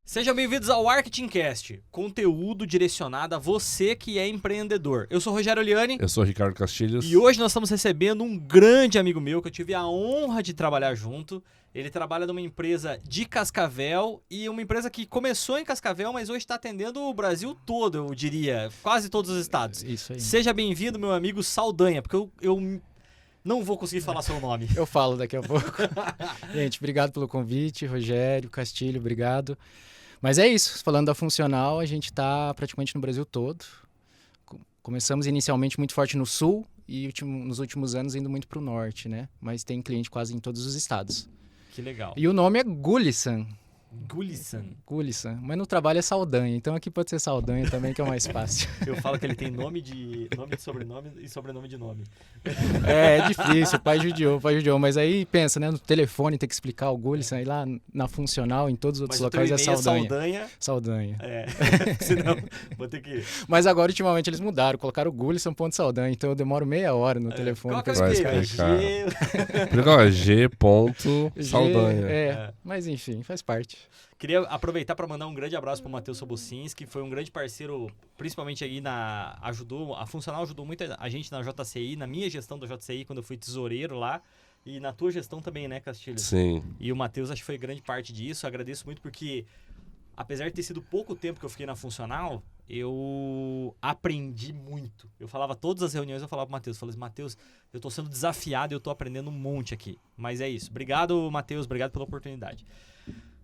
Sejam bem-vindos ao MarketingCast, conteúdo direcionado a você que é empreendedor. Eu sou o Rogério Oliani. Eu sou o Ricardo Castilhos. E hoje nós estamos recebendo um grande amigo meu que eu tive a honra de trabalhar junto. Ele trabalha numa empresa de Cascavel e uma empresa que começou em Cascavel, mas hoje está atendendo o Brasil todo, eu diria, quase todos os estados. Isso aí. Seja bem-vindo, meu amigo Saldanha, porque eu não vou conseguir falar seu nome. Eu falo daqui a pouco. Gente, obrigado pelo convite, Rogério, Castilho, obrigado. Mas é isso, falando da Funcional, a gente está praticamente no Brasil todo. Começamos inicialmente muito forte no Sul e nos últimos anos indo muito para o Norte, né? Mas tem cliente quase em todos os estados. Que legal. E o nome é Gulissan. Gulissan. Mas no trabalho é Saldanha, então aqui pode ser Saldanha também, que é o mais fácil. Eu falo que ele tem nome de sobrenome e sobrenome de nome. É difícil, o pai judiou. Mas aí pensa, né? No telefone tem que explicar o Gulissan, aí lá na Funcional, em todos os outros locais é Saldanha. Saldanha. É, senão vou ter que... Mas agora, ultimamente, eles mudaram, colocaram o Gulissan.Saldanha, então eu demoro meia hora no telefone pra Vai explicar. G.Saldanha. Mas enfim, faz parte. Queria aproveitar para mandar um grande abraço para o Matheus Sobocins, que foi um grande parceiro, principalmente aí a Funcional ajudou muito a gente na JCI, na minha gestão da JCI, quando eu fui tesoureiro lá, e na tua gestão também, né, Castilho? Sim. E o Matheus acho que foi grande parte disso, agradeço muito porque, apesar de ter sido pouco tempo que eu fiquei na Funcional, eu aprendi muito. Eu falava todas as reuniões, eu falava pro Matheus, Matheus, eu tô sendo desafiado e eu tô aprendendo um monte aqui. Mas é isso. Obrigado, Matheus, obrigado pela oportunidade.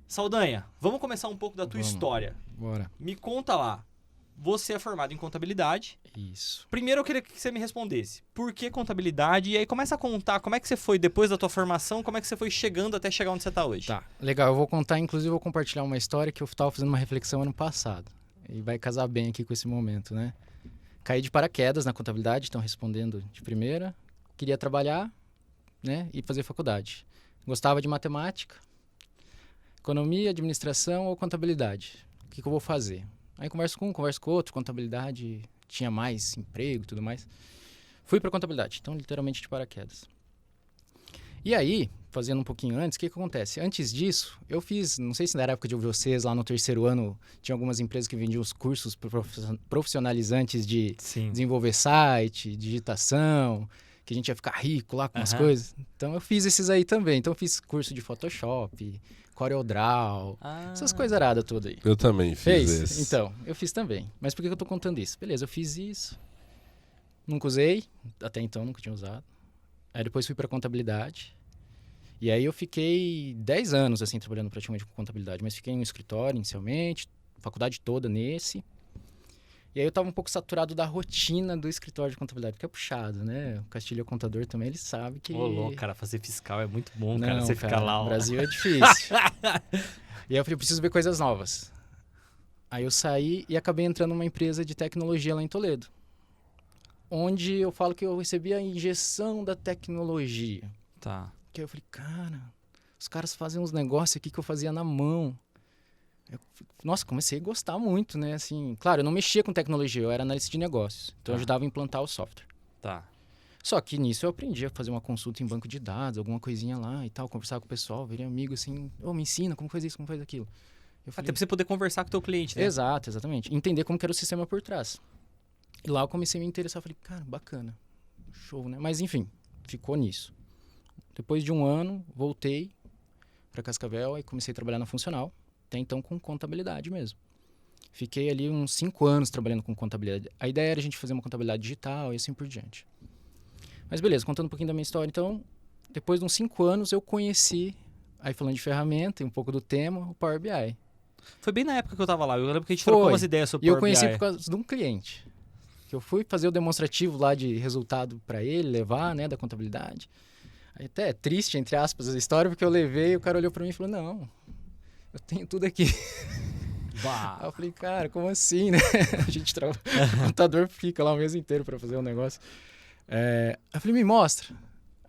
Saldanha, vamos começar um pouco da tua história. Bora. Me conta lá. Você é formado em contabilidade. Isso. Primeiro eu queria que você me respondesse. Por que contabilidade? E aí começa a contar como é que você foi depois da tua formação, como é que você foi chegando até chegar onde você está hoje. Tá, legal. Eu vou contar, inclusive vou compartilhar uma história que eu estava fazendo uma reflexão ano passado. E vai casar bem aqui com esse momento, né? Caí de paraquedas na contabilidade, então respondendo de primeira. Queria trabalhar, né? E fazer faculdade. Gostava de matemática. Economia, administração ou contabilidade? O que eu vou fazer? Aí converso com um, converso com outro, contabilidade tinha mais emprego e tudo mais. Fui para contabilidade, então literalmente de paraquedas. E aí, fazendo um pouquinho antes, o que acontece? Antes disso, eu fiz, não sei se na época de vocês, lá no terceiro ano, tinha algumas empresas que vendiam os cursos profissionalizantes de desenvolver site, digitação, que a gente ia ficar rico lá com as coisas. Então eu fiz esses aí também. Então eu fiz curso de Photoshop, CorelDRAW, essas coisas aradas todas aí. Eu também fiz esse. Então, eu fiz também. Mas por que eu tô contando isso? Beleza, eu fiz isso. Nunca usei. Até então, nunca tinha usado. Aí depois fui para contabilidade. E aí eu fiquei 10 anos, assim, trabalhando praticamente com contabilidade. Mas fiquei em um escritório, inicialmente. Faculdade toda nesse. E aí eu tava um pouco saturado da rotina do escritório de contabilidade, porque é puxado, né? O Castilho é contador também, ele sabe que... Ô, louco, cara, fazer fiscal é muito bom, não, cara. Você fica lá, ó. No Brasil é difícil. E aí eu falei, preciso ver coisas novas. Aí eu saí e acabei entrando numa empresa de tecnologia lá em Toledo. Onde eu falo que eu recebi a injeção da tecnologia. Tá. Que aí eu falei, cara, os caras fazem uns negócios aqui que eu fazia na mão. Nossa, comecei a gostar muito, né? Assim, claro, eu não mexia com tecnologia, eu era analista de negócios. Então eu ajudava a implantar o software. Tá. Só que nisso eu aprendi a fazer uma consulta em banco de dados, alguma coisinha lá e tal, conversar com o pessoal, virei amigo assim, me ensina como faz isso, como faz aquilo. Eu falei, Até pra você poder conversar com o teu cliente, né? Exato, exatamente. Entender como que era o sistema por trás. E lá eu comecei a me interessar, falei, cara, bacana, show, né? Mas enfim, ficou nisso. Depois de um ano, voltei para Cascavel e comecei a trabalhar na Funcional. Até então com contabilidade mesmo. Fiquei ali uns 5 anos trabalhando com contabilidade. A ideia era a gente fazer uma contabilidade digital e assim por diante. Mas beleza, contando um pouquinho da minha história. Então, depois de uns 5 anos, eu conheci, aí falando de ferramenta e um pouco do tema, o Power BI. Foi bem na época que eu tava lá. Eu lembro que a gente trocou umas ideias sobre o Power BI. E eu conheci por causa de um cliente. Que eu fui fazer o demonstrativo lá de resultado para ele, levar, né, da contabilidade. Aí até é triste, entre aspas, a história, porque eu levei e o cara olhou para mim e falou, não... Eu tenho tudo aqui. Aí eu falei, cara, como assim, né? A gente o contador fica lá o mês inteiro para fazer um negócio. Aí eu falei, me mostra.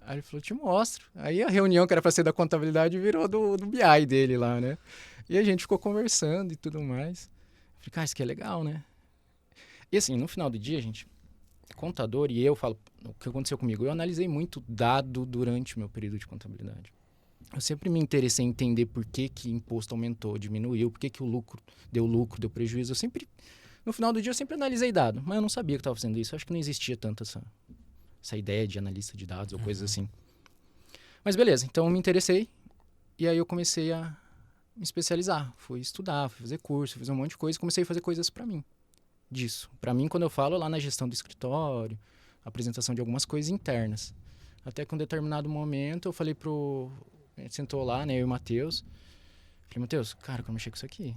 Aí ele falou, te mostro. Aí a reunião que era para ser da contabilidade virou do BI dele lá, né? E a gente ficou conversando e tudo mais. Eu falei, cara, isso aqui é legal, né? E assim, no final do dia, gente, contador e eu falo, o que aconteceu comigo? Eu analisei muito dado durante o meu período de contabilidade. eu sempre me interessei em entender por que que imposto aumentou, diminuiu, por que que o lucro, deu prejuízo. Eu sempre, no final do dia, eu sempre analisei dado, mas eu não sabia que estava fazendo isso. Eu acho que não existia tanto essa ideia de analista de dados ou coisas assim. Mas beleza, então eu me interessei e aí eu comecei a me especializar. Fui estudar, fui fazer curso, fui fazer um monte de coisa e comecei a fazer coisas para mim, disso. Para mim, quando eu falo lá na gestão do escritório, apresentação de algumas coisas internas. Até que um determinado momento eu falei a gente sentou lá, né, eu e o Matheus. Falei, Matheus, cara, eu quero mexer com isso aqui.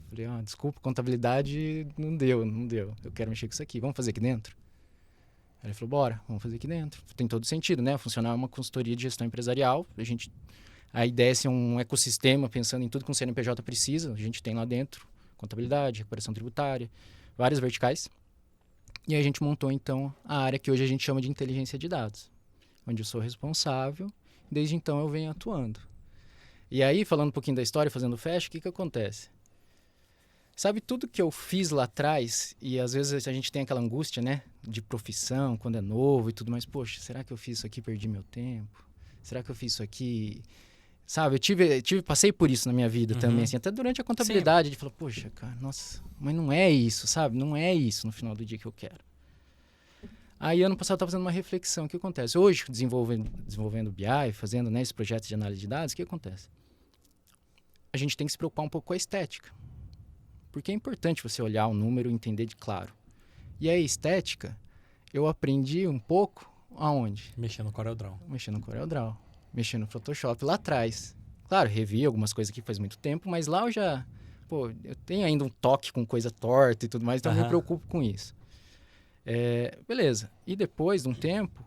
Falei, desculpa, contabilidade não deu. Eu quero mexer com isso aqui, vamos fazer aqui dentro? Aí ele falou, bora, vamos fazer aqui dentro. Tem todo sentido, né? Funcionar é uma consultoria de gestão empresarial. A ideia é ser um ecossistema, pensando em tudo que um CNPJ precisa. A gente tem lá dentro contabilidade, recuperação tributária, várias verticais. E aí a gente montou, então, a área que hoje a gente chama de inteligência de dados, onde eu sou responsável. Desde então eu venho atuando. E aí, falando um pouquinho da história, fazendo flash, o que acontece? Sabe tudo que eu fiz lá atrás, e às vezes a gente tem aquela angústia, né, de profissão, quando é novo e tudo mais. Poxa, será que eu fiz isso aqui e perdi meu tempo? Será que eu fiz isso aqui? Sabe, passei por isso na minha vida também, assim, até durante a contabilidade, de falar, poxa, cara, nossa, mas não é isso, sabe? Não é isso no final do dia que eu quero. Aí, ano passado, eu estava fazendo uma reflexão. O que acontece? Hoje, desenvolvendo BI, fazendo, né, esse projeto de análise de dados, o que acontece? A gente tem que se preocupar um pouco com a estética. Porque é importante você olhar o número e entender de claro. E a estética, eu aprendi um pouco aonde? Mexendo no CorelDRAW. Mexendo no Photoshop lá atrás. Claro, revi algumas coisas aqui faz muito tempo, mas lá eu tenho ainda um toque com coisa torta e tudo mais, então eu me preocupo com isso. Beleza. E depois de um tempo,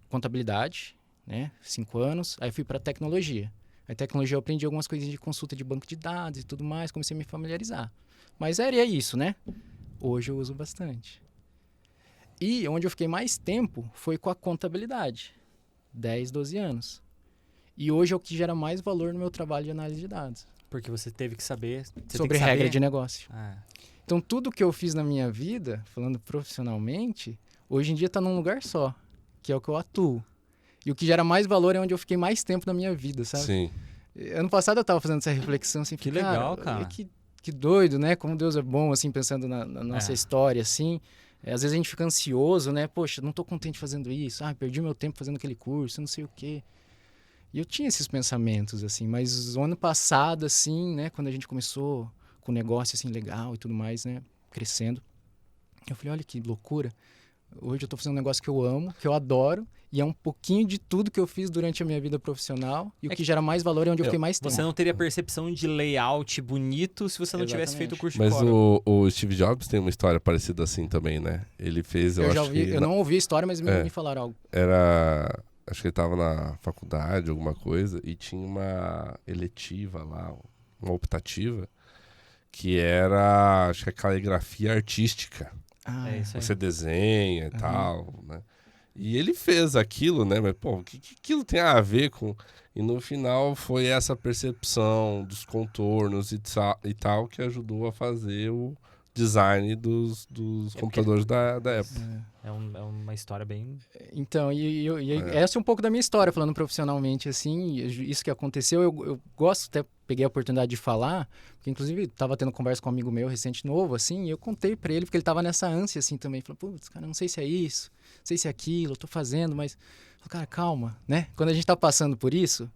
contabilidade, né? 5 anos, aí fui para tecnologia. A tecnologia eu aprendi algumas coisinhas de consulta de banco de dados e tudo mais, comecei a me familiarizar. Mas era isso, né? Hoje eu uso bastante. E onde eu fiquei mais tempo foi com a contabilidade. 10, 12 anos. E hoje é o que gera mais valor no meu trabalho de análise de dados. Porque você teve que saber... Sobre regra de negócio. Ah. Então, tudo que eu fiz na minha vida, falando profissionalmente, hoje em dia está num lugar só, que é o que eu atuo. E o que gera mais valor é onde eu fiquei mais tempo na minha vida, sabe? Sim. Ano passado eu estava fazendo essa reflexão, assim, que legal, cara. Que doido, né? Como Deus é bom, assim, pensando na nossa história, assim. Às vezes a gente fica ansioso, né? Poxa, não estou contente fazendo isso. Perdi meu tempo fazendo aquele curso, não sei o quê. E eu tinha esses pensamentos, assim. Mas o ano passado, assim, né? Quando a gente começou com um negócio, assim, legal e tudo mais, né? Crescendo. Eu falei, olha que loucura. Hoje eu estou fazendo um negócio que eu amo, que eu adoro. E é um pouquinho de tudo que eu fiz durante a minha vida profissional. E o que gera mais valor é onde eu fiquei mais tempo. Você não teria percepção de layout bonito se você não tivesse feito o curso de Mas Corel. o Steve Jobs tem uma história parecida assim também, né? Ele fez, eu não ouvi a história, mas me falaram algo. Acho que ele estava na faculdade, alguma coisa, e tinha uma eletiva lá, uma optativa, que era, acho que caligrafia artística. É isso aí. Você desenha e tal, né? E ele fez aquilo, né? Mas, pô, o que aquilo tem a ver com... E no final foi essa percepção dos contornos e tal que ajudou a fazer o design dos computadores da Apple. É uma história bem... Então, essa é um pouco da minha história, falando profissionalmente, assim, isso que aconteceu, eu gosto, até peguei a oportunidade de falar, porque inclusive estava tendo conversa com um amigo meu recente novo, assim, e eu contei para ele, porque ele estava nessa ânsia, assim, também, falou, putz, cara, não sei se é isso, não sei se é aquilo, eu tô fazendo, mas, cara, calma, né? Quando a gente tá passando por isso,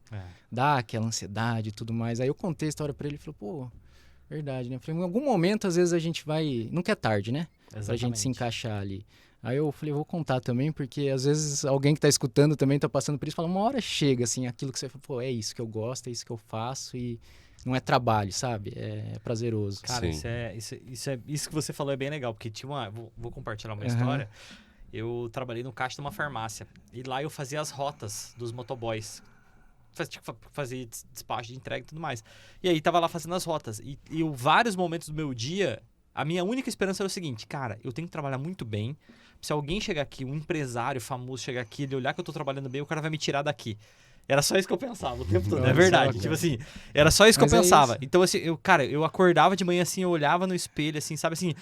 dá aquela ansiedade e tudo mais, aí eu contei a história para ele, ele falou, pô, verdade, né? Eu falei, em algum momento, às vezes a gente vai, nunca é tarde, né? Exatamente. Pra gente se encaixar ali. Aí eu falei, vou contar também, porque às vezes alguém que tá escutando também tá passando por isso, fala, uma hora chega, assim, aquilo que você fala, pô, é isso que eu gosto, é isso que eu faço e não é trabalho, sabe? É prazeroso. Cara, isso que você falou é bem legal, porque tinha vou compartilhar uma história. Eu trabalhei no caixa de uma farmácia e lá eu fazia as rotas dos motoboys. Fazia despacho de entrega e tudo mais. E aí tava lá fazendo as rotas. E vários momentos do meu dia, a minha única esperança era o seguinte, cara, eu tenho que trabalhar muito bem. Se alguém chegar aqui, um empresário famoso chegar aqui, ele olhar que eu tô trabalhando bem, o cara vai me tirar daqui. Era só isso que eu pensava o tempo todo, é verdade. Tipo assim, era só isso que eu pensava. Então, assim, eu acordava de manhã assim, eu olhava no espelho, assim, sabe assim...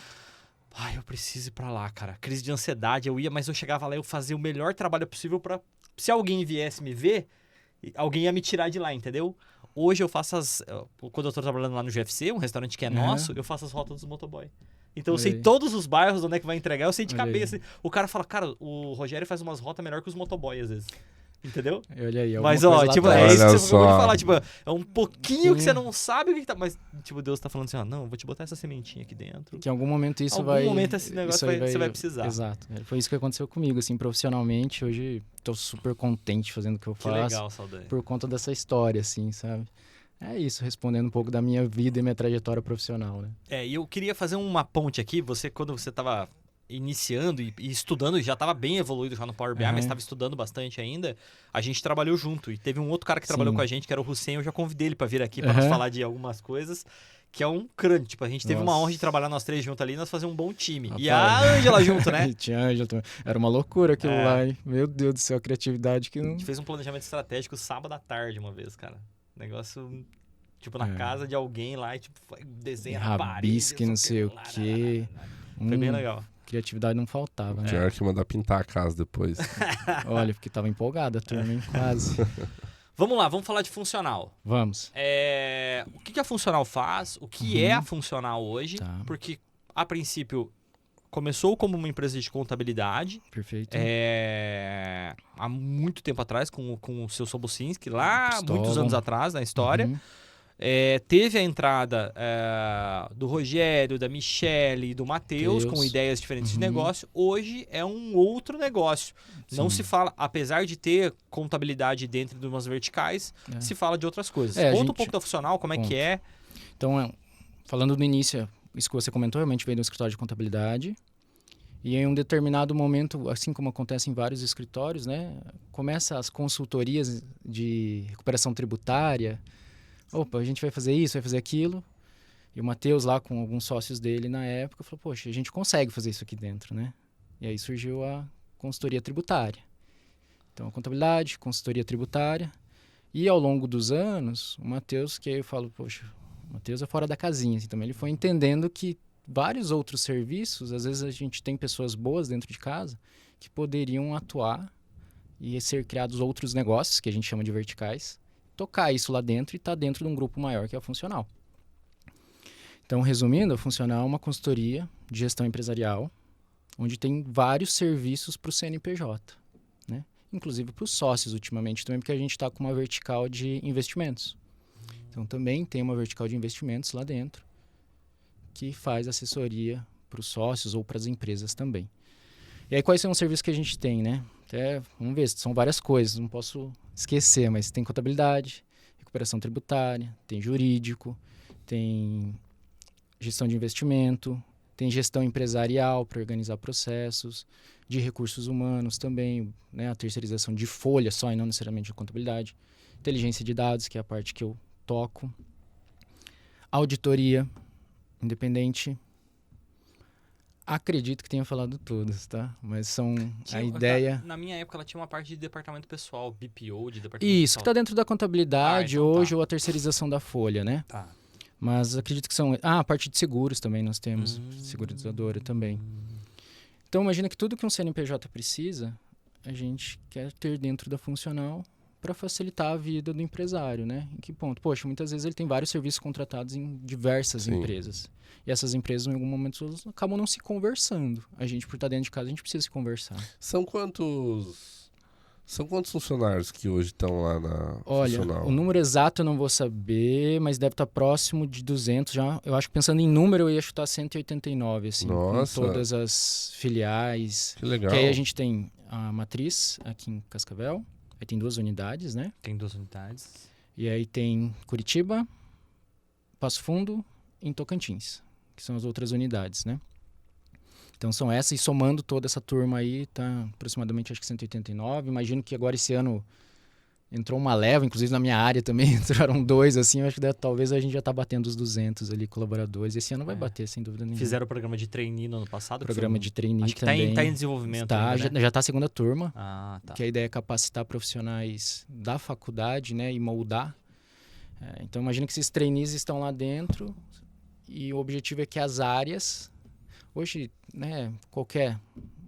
eu preciso ir pra lá, cara. Crise de ansiedade, mas eu chegava lá e eu fazia o melhor trabalho possível pra... Se alguém viesse me ver... alguém ia me tirar de lá, entendeu? Hoje eu faço quando eu tô trabalhando lá no GFC, um restaurante que é nosso, eu faço as rotas dos motoboy. Então eu sei todos os bairros onde é que vai entregar, eu sei de cabeça. O cara fala, cara, o Rogério faz umas rotas melhor que os motoboy às vezes. Entendeu? Olha aí, mas, ó, tipo, é isso que você acabou de falar, tipo, é um pouquinho que você não sabe o que tá. Mas, tipo, Deus tá falando assim, ó, não, eu vou te botar essa sementinha aqui dentro. Que em algum momento isso vai. Em algum momento esse negócio você vai precisar. Exato. Foi isso que aconteceu comigo, assim, profissionalmente. Hoje tô super contente fazendo o que eu faço. Que legal, Saldanha. Por conta dessa história, assim, sabe? É isso, respondendo um pouco da minha vida e minha trajetória profissional, né? E eu queria fazer uma ponte aqui. Quando você tava iniciando e estudando, já estava bem evoluído já no Power BI, mas estava estudando bastante ainda, a gente trabalhou junto. E teve um outro cara que trabalhou com a gente, que era o Hussein, eu já convidei ele para vir aqui para nos falar de algumas coisas, que é um crânio. Tipo, a gente teve uma honra de trabalhar nós três juntos ali e nós fazer um bom time. Rapaz. E a Ângela junto, né? Tinha a Ângela também. Era uma loucura aquilo lá, hein? Meu Deus do céu, a criatividade que não... A gente fez um planejamento estratégico sábado à tarde uma vez, cara. Negócio... Tipo, na casa de alguém lá e, tipo, desenha na parede. Rabisque, não sei o quê. Foi bem legal. Criatividade não faltava, né? Pior que mandar pintar a casa depois. Olha, porque tava empolgada a turma, hein? Quase. Vamos lá, vamos falar de funcional. Vamos. O que a funcional faz? O que é a funcional hoje? Tá. Porque, a princípio, começou como uma empresa de contabilidade. Perfeito. Há muito tempo atrás, com o seu Sobocinski, lá muitos anos atrás na história. Teve a entrada do Rogério, da Michele e do Matheus, com ideias diferentes de negócio. Hoje é um outro negócio. Sim. Não se fala, apesar de ter contabilidade dentro de umas verticais, se fala de outras coisas. Conta um pouco da funcional, como é que é. Então, falando do início, isso que você comentou, realmente veio do escritório de contabilidade. E em um determinado momento, assim como acontece em vários escritórios, né, começa as consultorias de recuperação tributária. Opa, a gente vai fazer isso, vai fazer aquilo. E o Matheus lá com alguns sócios dele na época falou, poxa, a gente consegue fazer isso aqui dentro, né? E aí surgiu a consultoria tributária. Então, a contabilidade, consultoria tributária. E ao longo dos anos, o Matheus, que aí eu falo, poxa, o Matheus é fora da casinha. Assim, também ele foi entendendo que vários outros serviços, às vezes a gente tem pessoas boas dentro de casa que poderiam atuar e ser criados outros negócios, que a gente chama de verticais, tocar isso lá dentro e estar dentro de um grupo maior que é a funcional. Então, resumindo, a funcional é uma consultoria de gestão empresarial, onde tem vários serviços para o CNPJ, né? Inclusive para os sócios ultimamente também, porque a gente está com uma vertical de investimentos. Então, também tem uma vertical de investimentos lá dentro, que faz assessoria para os sócios ou para as empresas também. E aí, quais são os serviços que a gente tem, né? Vamos ver, são várias coisas, não posso esquecer, mas tem contabilidade, recuperação tributária, tem jurídico, tem gestão de investimento, tem gestão empresarial para organizar processos, de recursos humanos também, né, a terceirização de folha só e não necessariamente de contabilidade, inteligência de dados, que é a parte que eu toco, auditoria independente. Acredito que tenha falado todas, tá? Mas são a ideia... Na minha época, ela tinha uma parte de departamento pessoal, BPO, de departamento Isso, pessoal. que está dentro da contabilidade então hoje, ou a terceirização da folha, né? Tá. Mas acredito que são... a parte de seguros também nós temos, seguradora também. Então, imagina que tudo que um CNPJ precisa, a gente quer ter dentro da funcional para facilitar a vida do empresário, né? Em que ponto? Poxa, muitas vezes ele tem vários serviços contratados em diversas empresas. E essas empresas, em algum momento, acabam não se conversando. A gente, por estar dentro de casa, a gente precisa se conversar. São quantos funcionários que hoje estão lá na funcional? Olha, o número exato eu não vou saber, mas deve estar próximo de 200 já. Eu acho que pensando em número, eu ia chutar 189, assim. Nossa. Com todas as filiais. Que legal. Que aí a gente tem a matriz aqui em Cascavel. Aí tem 2 unidades, né? Tem 2 unidades. E aí tem Curitiba, Passo Fundo e Tocantins, que são as outras unidades, né? Então são essas, e somando toda essa turma aí, tá aproximadamente acho que 189. Imagino que agora esse ano entrou uma leva, inclusive na minha área também entraram 2, assim, eu acho que talvez a gente já tá batendo os 200 ali, colaboradores. Esse ano vai bater, sem dúvida nenhuma. Fizeram o programa de trainee no ano passado? Programa de trainee acho que também. Tá em desenvolvimento tá, ainda, né? Já tá a segunda turma, tá. Que a ideia é capacitar profissionais da faculdade, né, e moldar. Então, imagina que esses trainees estão lá dentro e o objetivo é que as áreas... Hoje, né,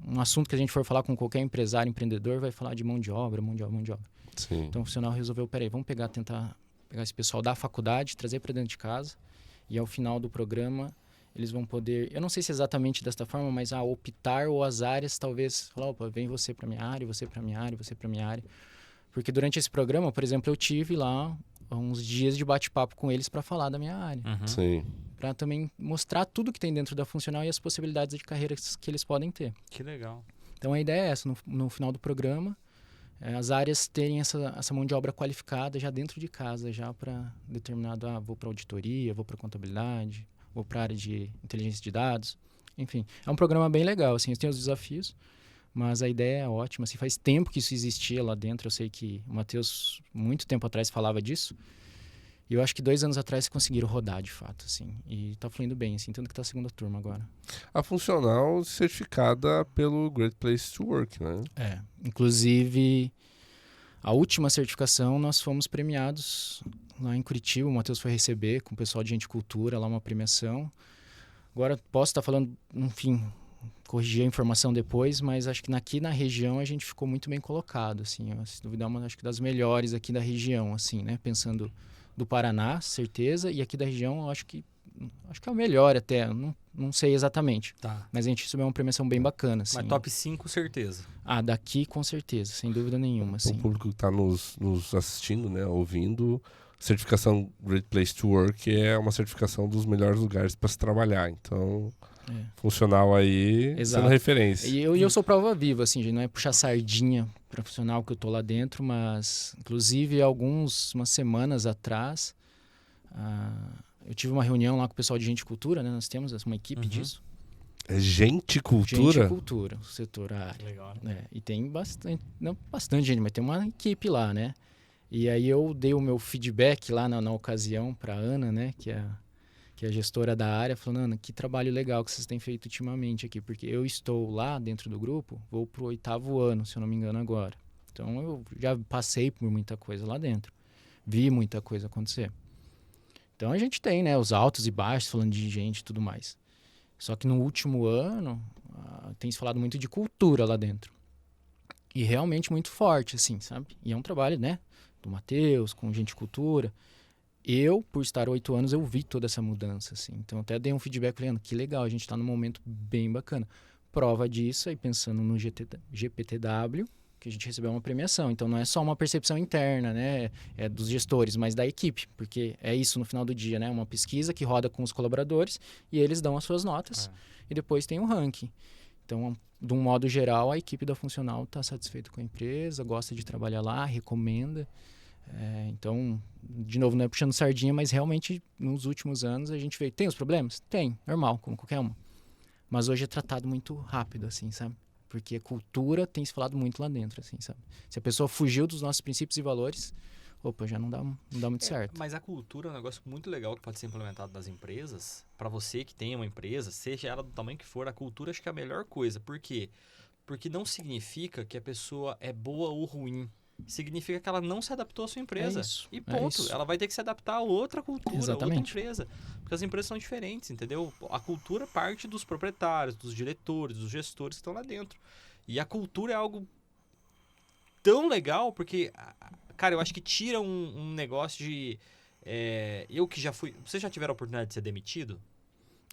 um assunto que a gente for falar com qualquer empresário, empreendedor, vai falar de mão de obra. Sim. Então o funcional resolveu, peraí, vamos tentar pegar esse pessoal da faculdade, trazer para dentro de casa, e ao final do programa eles vão poder, eu não sei se é exatamente desta forma, mas optar ou as áreas talvez, falar, opa, vem você para minha área, você para minha área, você para minha área. Porque durante esse programa, por exemplo, eu tive lá uns dias de bate-papo com eles para falar da minha área. Sim. Para também mostrar tudo que tem dentro da funcional e as possibilidades de carreiras que eles podem ter. Que legal. Então a ideia é essa, no final do programa, as áreas terem essa mão de obra qualificada já dentro de casa, já para determinado, vou para auditoria, vou para contabilidade, vou para a área de inteligência de dados. Enfim, é um programa bem legal, assim, tem os desafios, mas a ideia é ótima. Assim, faz tempo que isso existia lá dentro, eu sei que o Matheus, muito tempo atrás, falava disso, e eu acho que 2 anos atrás conseguiram rodar, de fato, assim, e tá fluindo bem, assim, tanto que tá a segunda turma agora. A funcional certificada pelo Great Place to Work, né? Inclusive, a última certificação nós fomos premiados lá em Curitiba, o Matheus foi receber com o pessoal de Gente Cultura, lá uma premiação. Agora posso estar falando, enfim, corrigir a informação depois, mas acho que aqui na região a gente ficou muito bem colocado, assim, se duvidar, acho que das melhores aqui da região, assim, né, pensando do Paraná, certeza, e aqui da região eu acho que é o melhor até, não sei exatamente. Tá. Mas a gente recebeu uma premiação bem bacana, assim. Mas top 5, certeza. Daqui com certeza, sem dúvida nenhuma, assim. O público que está nos assistindo, né, ouvindo, certificação Great Place to Work é uma certificação dos melhores lugares para se trabalhar. Então, funcional aí, Exato. sendo referência. E eu sou prova viva, assim, gente, não é puxar sardinha para funcional que eu tô lá dentro, mas, inclusive, umas semanas atrás, eu tive uma reunião lá com o pessoal de Gente Cultura, né? Nós temos uma equipe disso. É Gente Cultura? Gente Cultura, o setor, a área. Legal, né? E tem bastante, não bastante gente, mas tem uma equipe lá, né? E aí eu dei o meu feedback lá na ocasião para a Ana, né? Que é a gestora da área, falando, Ana, que trabalho legal que vocês têm feito ultimamente aqui, porque eu estou lá dentro do grupo, vou pro 8º ano, se eu não me engano agora. Então eu já passei por muita coisa lá dentro, vi muita coisa acontecer. Então a gente tem, né, os altos e baixos, falando de gente e tudo mais. Só que no último ano, tem se falado muito de cultura lá dentro. E realmente muito forte, assim, sabe? E é um trabalho, né, do Matheus, com Gente Cultura. Eu, por estar 8 anos, eu vi toda essa mudança, assim. Então, até dei um feedback, falando, que legal, a gente está num momento bem bacana. Prova disso, aí pensando no GPTW, que a gente recebeu uma premiação. Então, não é só uma percepção interna, né, dos gestores, mas da equipe, porque é isso no final do dia, né, uma pesquisa que roda com os colaboradores e eles dão as suas notas e depois tem o ranking. Então, de um modo geral, a equipe da Funcional está satisfeita com a empresa, gosta de trabalhar lá, recomenda. Então, de novo, não é puxando sardinha, mas realmente nos últimos anos a gente vê, tem os problemas? Tem, normal, como qualquer uma. Mas hoje é tratado muito rápido, assim, sabe? Porque cultura tem se falado muito lá dentro, assim, sabe? Se a pessoa fugiu dos nossos princípios e valores, já não dá muito certo. Mas a cultura é um negócio muito legal que pode ser implementado nas empresas. Para você que tem uma empresa, seja ela do tamanho que for, a cultura acho que é a melhor coisa. Por quê? Porque não significa que a pessoa é boa ou ruim. Significa que ela não se adaptou à sua empresa. E ponto. Ela vai ter que se adaptar a outra cultura, Exatamente. a outra empresa. Porque as empresas são diferentes, entendeu? A cultura parte dos proprietários, dos diretores, dos gestores que estão lá dentro. E a cultura é algo tão legal porque, cara, eu acho que tira um negócio de... eu que já fui... Vocês já tiveram a oportunidade de ser demitido?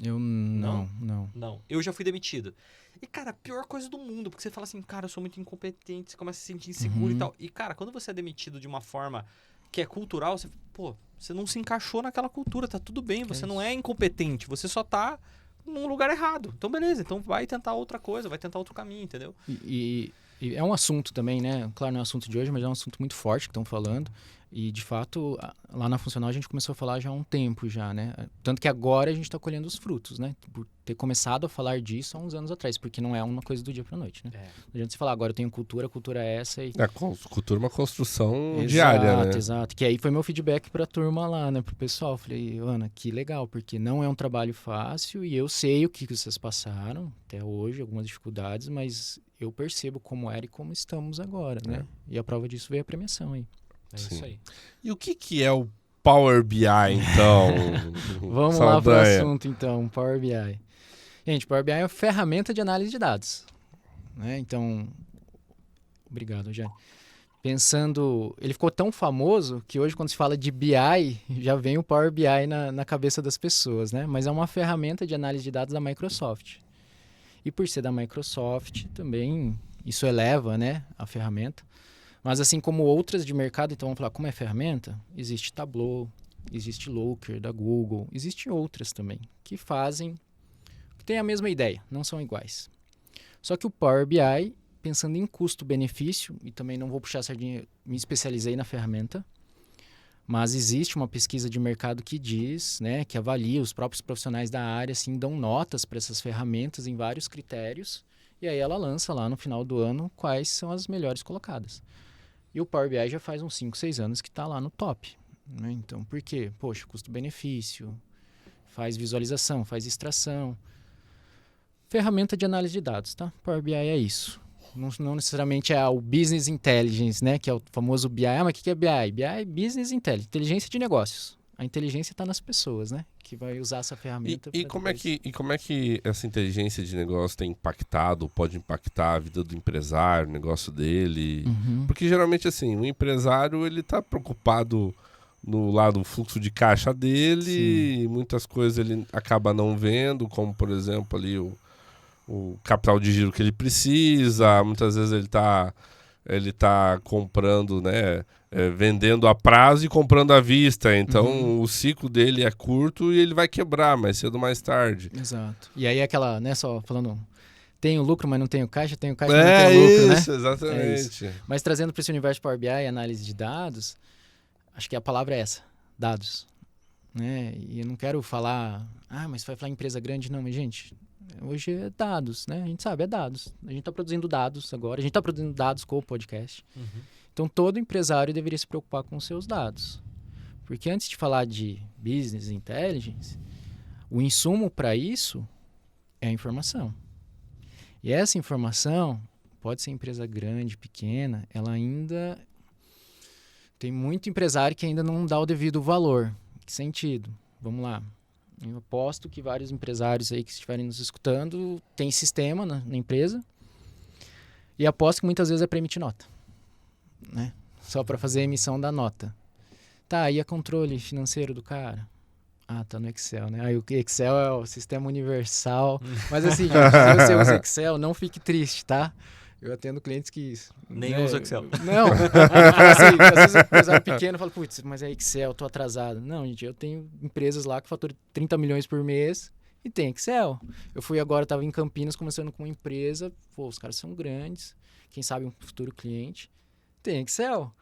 Eu não. Não. Eu já fui demitido. E, cara, a pior coisa do mundo, porque você fala assim, cara, eu sou muito incompetente, você começa a se sentir inseguro e tal. E, cara, quando você é demitido de uma forma que é cultural, você não se encaixou naquela cultura, tá tudo bem, você não é incompetente, você só tá num lugar errado. Então, beleza, então vai tentar outra coisa, vai tentar outro caminho, entendeu? E é um assunto também, né? Claro, não é um assunto de hoje, mas é um assunto muito forte que estão falando. E, de fato, lá na Funcional a gente começou a falar já há um tempo já, né? Tanto que agora a gente está colhendo os frutos, né? Por ter começado a falar disso há uns anos atrás, porque não é uma coisa do dia para noite, né? Não adianta você falar, agora eu tenho cultura, a cultura é essa e... A cultura é uma construção diária, né? Exato. Que aí foi meu feedback para a turma lá, né? Pro pessoal. Falei, Ana, que legal, porque não é um trabalho fácil e eu sei o que vocês passaram até hoje, algumas dificuldades, mas eu percebo como era e como estamos agora, né? E a prova disso veio a premiação aí. Isso aí. E o que é o Power BI, então? Vamos lá para o assunto, então, Power BI. Gente, Power BI é uma ferramenta de análise de dados. Né? Então, obrigado, Jair. pensando... Ele ficou tão famoso que hoje, quando se fala de BI, já vem o Power BI na cabeça das pessoas, né? Mas é uma ferramenta de análise de dados da Microsoft. E por ser da Microsoft, também isso eleva, né, a ferramenta. Mas assim como outras de mercado, então vamos falar, como é ferramenta? Existe Tableau, existe Looker da Google, existem outras também que têm a mesma ideia, não são iguais. Só que o Power BI, pensando em custo-benefício, e também não vou puxar a sardinha, me especializei na ferramenta, mas existe uma pesquisa de mercado que diz, né, que avalia, os próprios profissionais da área assim, dão notas para essas ferramentas em vários critérios, e aí ela lança lá no final do ano quais são as melhores colocadas. E o Power BI já faz uns 5, 6 anos que está lá no top. Né? Então, por quê? Poxa, custo-benefício, faz visualização, faz extração. Ferramenta de análise de dados, tá? Power BI é isso. Não necessariamente é o Business Intelligence, né? Que é o famoso BI. Ah, mas o que é BI? BI é Business Intelligence, inteligência de negócios. A inteligência está nas pessoas, né? Que vai usar essa ferramenta. E como é que essa inteligência de negócio tem impactado, pode impactar a vida do empresário, o negócio dele? Uhum. Porque geralmente, assim, o empresário, ele tá preocupado no lado do fluxo de caixa dele, e muitas coisas ele acaba não vendo, como, por exemplo, ali o capital de giro que ele precisa, muitas vezes ele tá comprando, né, vendendo a prazo e comprando à vista, então o ciclo dele é curto e ele vai quebrar mais cedo ou mais tarde. Exato. E aí aquela, né, só falando, tenho lucro, mas não tenho caixa, mas não tenho lucro, isso, né? Exatamente. É isso. Mas trazendo para esse universo Power BI, análise de dados, acho que a palavra é essa, dados. Né? E eu não quero falar, mas vai falar empresa grande, não, mas gente... Hoje é dados, né? A gente sabe, é dados. A gente está produzindo dados agora. A gente está produzindo dados com o podcast. Uhum. Então, todo empresário deveria se preocupar com os seus dados. Porque antes de falar de business intelligence, o insumo para isso é a informação. E essa informação, pode ser empresa grande, pequena, ela ainda... Tem muito empresário que ainda não dá o devido valor. Que sentido? Vamos lá. Eu aposto que vários empresários aí que estiverem nos escutando têm sistema na empresa e aposto que muitas vezes é para emitir nota, né? Só para fazer a emissão da nota. Tá, e a controle financeiro do cara? Ah, tá no Excel, né? Aí o Excel é o sistema universal. Mas assim, gente, se você usa Excel, não fique triste, tá? Eu atendo clientes que... Nem usa Excel. Não. Assim, às vezes o empresário pequeno fala, putz, mas é Excel, tô atrasado. Não, gente, eu tenho empresas lá que faturam 30 milhões por mês e tem Excel. Eu fui agora, tava em Campinas, começando com uma empresa, os caras são grandes, quem sabe um futuro cliente, tem Excel.